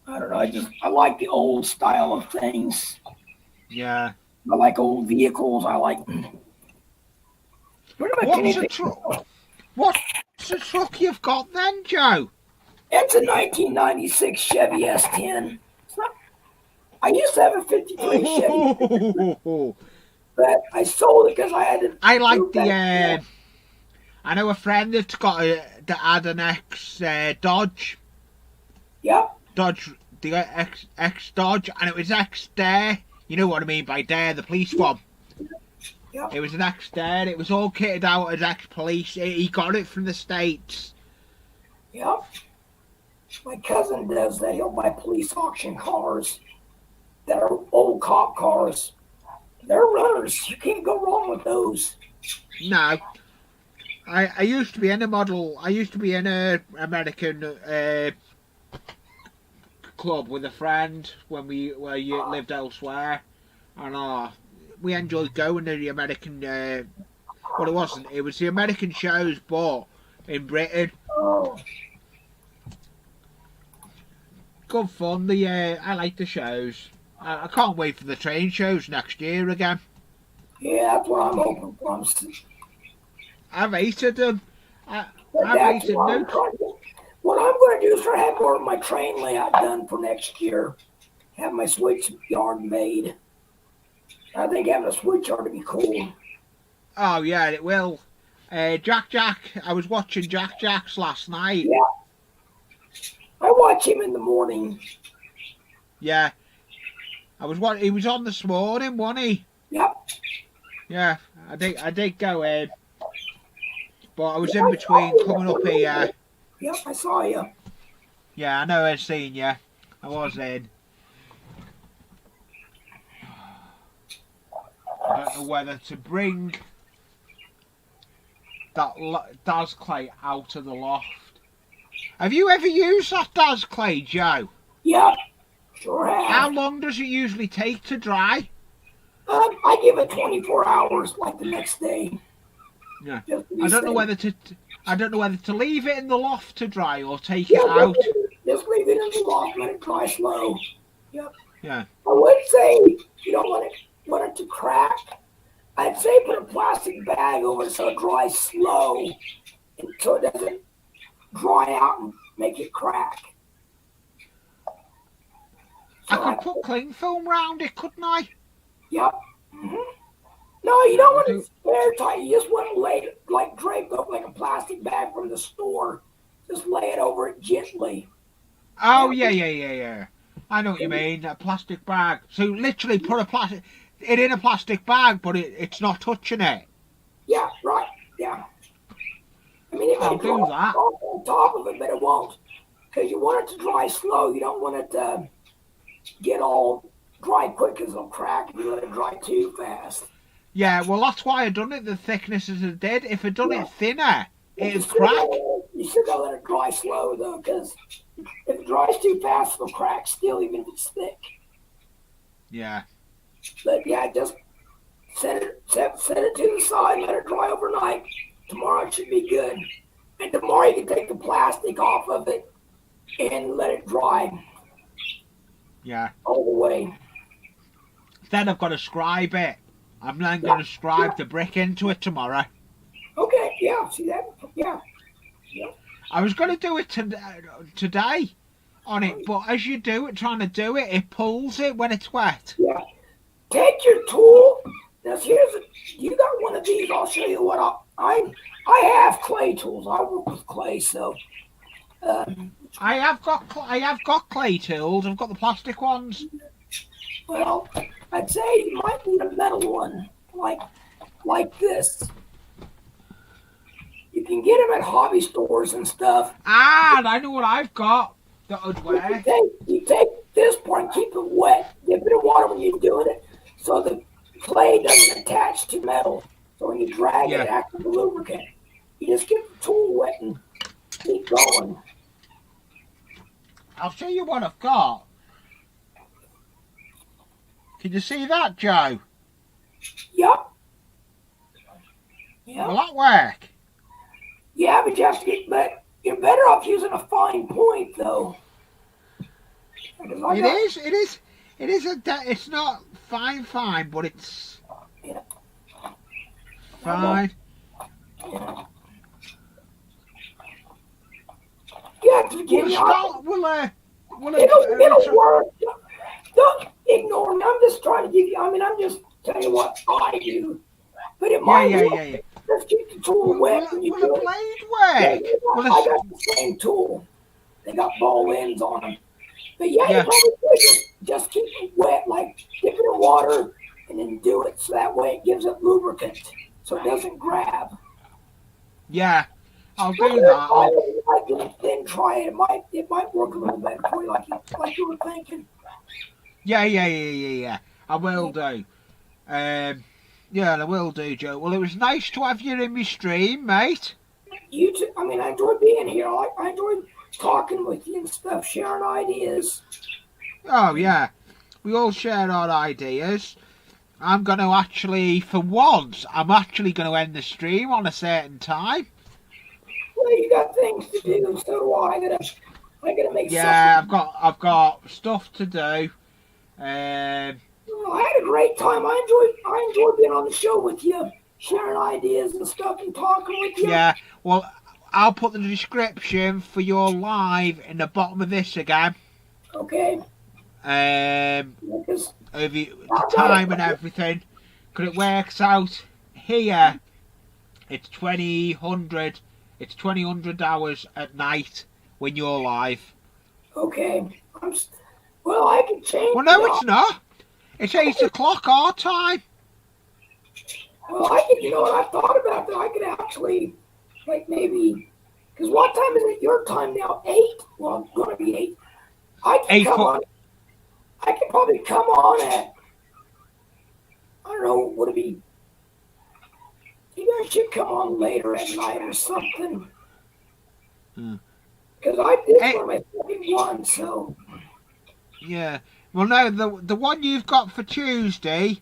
I don't know. I like the old style of things. Yeah. I like old vehicles. I like pretty much What's anything. the truck? What's the truck you've got then, Joe? It's a 1996 Chevy S10. It's not, I used to have a 53 Chevy, but I sold it because I had to I like move the. back. I know a friend that had an ex Dodge, Yep. the ex Dodge, and it was ex Dare. You know what I mean by Dare, the police one. Yep. It was an ex Dare. It was all kitted out as ex police. He got it from the States. Yep. My cousin does that. He'll buy police auction cars that are old cop cars. They're runners. You can't go wrong with those. No. I used to be in a model. I used to be in a American club with a friend when we lived elsewhere, and we enjoyed going to the American. Well, it wasn't. It was the American shows, but in Britain. Oh, Good fun. I like the shows. I can't wait for the train shows next year again. yeah, that's what I'm hoping for. I've hated them. I've That's hated what I'm no. trying to do. What I'm going to do is try to have more of my train layout done for next year. Have my switch yard made. I think having a switch yard would be cool. Oh yeah, it will. Jack. I was watching Jack's last night. Yeah. I watch him in the morning. Yeah. He was on this morning, wasn't he? Yep. Yeah, I did go in. But I was in between coming up here. Yep, I saw you. Yeah, I know I've seen you. I was in. I don't know whether to bring that Daz clay out of the loft. Have you ever used that Daz clay, Joe? Yep, sure have. How long does it usually take to dry? I give it 24 hours, like the next day. Yeah. Just to be I don't know safe. whether to leave it in the loft to dry or take Yeah, it out. just leave it in the loft, let it dry slow. Yep. Yeah. I would say you don't want it to crack. I'd say put a plastic bag over it so it dries slow, and so it doesn't dry out and make it crack. So I could put cling film round it, couldn't I? Yep. No, you don't want do- it airtight. You just want to lay it like draped over like a plastic bag from the store. Just lay it over it gently. Oh yeah. I know what you mean. A plastic bag. So literally put it in a plastic bag, but it's not touching it. Yeah, right. Yeah. I mean, it may I'll do dry that. on top of it, but it won't. Because you want it to dry slow. You don't want it to get all dry quick because it'll crack if you let it dry too fast. Yeah, well that's why I done it the thickness as it did. If I done it thinner, it'd still crack. You still gotta let it dry slow though, because if it dries too fast, it'll crack still, even if it's thick. Yeah. But yeah, just set it to the side, let it dry overnight. Tomorrow it should be good. And tomorrow you can take the plastic off of it and let it dry Yeah. all the way. Then I've got to scribe it. I'm then going to scribe the brick into it tomorrow. Okay, yeah, see that? Yeah. I was going to do it today on it, but as you do it, trying to do it, it pulls it when it's wet. Yeah. Take your tool. Now, you got one of these. I'll show you what I have clay tools. I work with clay, so. I have got clay tools. I've got the plastic ones. Well, I'd say you might need a metal one, like this. You can get them at hobby stores and stuff. Ah, I know what I've got. That would work. You take this part and keep it wet. Dip it in water when you're doing it, so the clay doesn't attach to metal. So when you drag it, it acts like a lubricant. You just get the tool wet and keep going. I'll show you what I've got. Can you see that, Joe? Yep. Yeah. Will that work? Yeah, but you're better off using a fine point, though. It is. It's not fine, but it's Yeah. fine. Yeah. You have to give We'll me. start. It'll work. Don't ignore me. I'm just trying to give you. I mean, I'm just telling you what I do. But it might Yeah. just keep the tool wet when you Will do a it. blade Yeah, work? I got the same tool. They got ball ends on them. But yeah, you Yeah. probably could just keep it wet, like dip it in water and then do it. So that way it gives it lubricant so it doesn't grab. Yeah, I'll do that. Then try it. It might work a little better for you, like you were thinking. Yeah. I will do. Yeah, I will do, Joe. Well, it was nice to have you in my stream, mate. You too. I mean, I enjoyed being here. I enjoyed talking with you and stuff, sharing ideas. Oh, yeah. We all share our ideas. I'm going to actually, for once, I'm actually going to end the stream on a certain time. Well, you got things to do, so do I. I gotta make Yeah, something. I've got stuff to do. I had a great time. I enjoyed being on the show with you, sharing ideas and stuff and talking with you. Yeah, well, I'll put the description for your live in the bottom of this again. Okay. Over the time and everything, because it works out here. It's 2000. It's 2000 hours at night when you're live. Okay. Well, I can change. Well, no, it's not. It's 8 o'clock our time. Well, I could. You know what I thought about that? I could actually, like maybe, because what time is it your time now? 8. Well, it's gonna be 8. I can come on. I could probably come on at, I don't know, would it be, you guys should come on later at night or something. Because I did for my second one, so. Yeah. Well, no, the one you've got for Tuesday,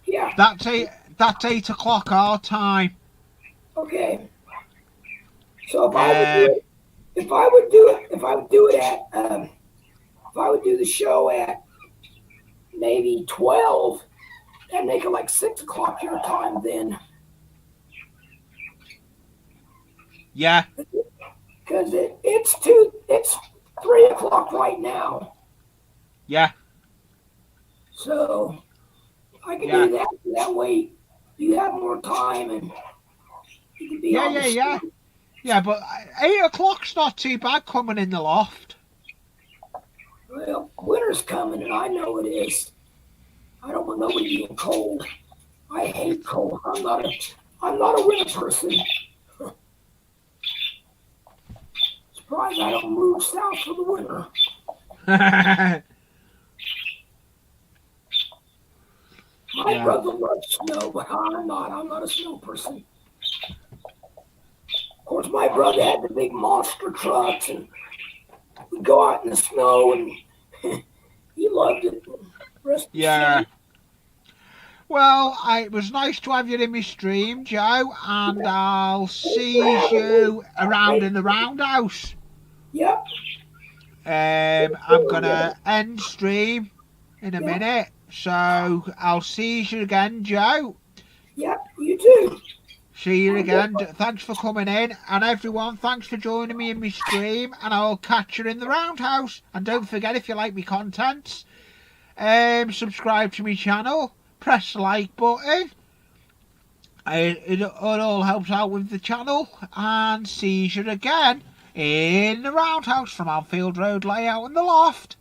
yeah, that's 8 o'clock our time. Okay. So if I would do the show at maybe 12, that'd make it like 6 o'clock your time then. Yeah. Because it's 3 o'clock right now. Yeah. So I can do that. That way you have more time and you can be on the show. Yeah, but 8 o'clock's not too bad coming in the loft. Well, winter's coming and I know it is. I don't want nobody being cold. I hate cold. I'm not a winter person. Surprised I don't move south for the winter. My brother loves snow, but I'm not. I'm not a snow person. Of course, my brother had the big monster trucks, and we'd go out in the snow, and he loved it. Yeah. Well, it was nice to have you in my stream, Joe, and I'll see you around in the roundhouse. Yep. I'm gonna end stream in a minute, so I'll see you again, Joe. Yep, you too. See you again. Thanks for coming in, and everyone, thanks for joining me in my stream, and I'll catch you in the roundhouse. And don't forget, if you like my contents, subscribe to my channel, press the like button. It all helps out with the channel, and see you again in the roundhouse from Anfield Road Layout in the Loft.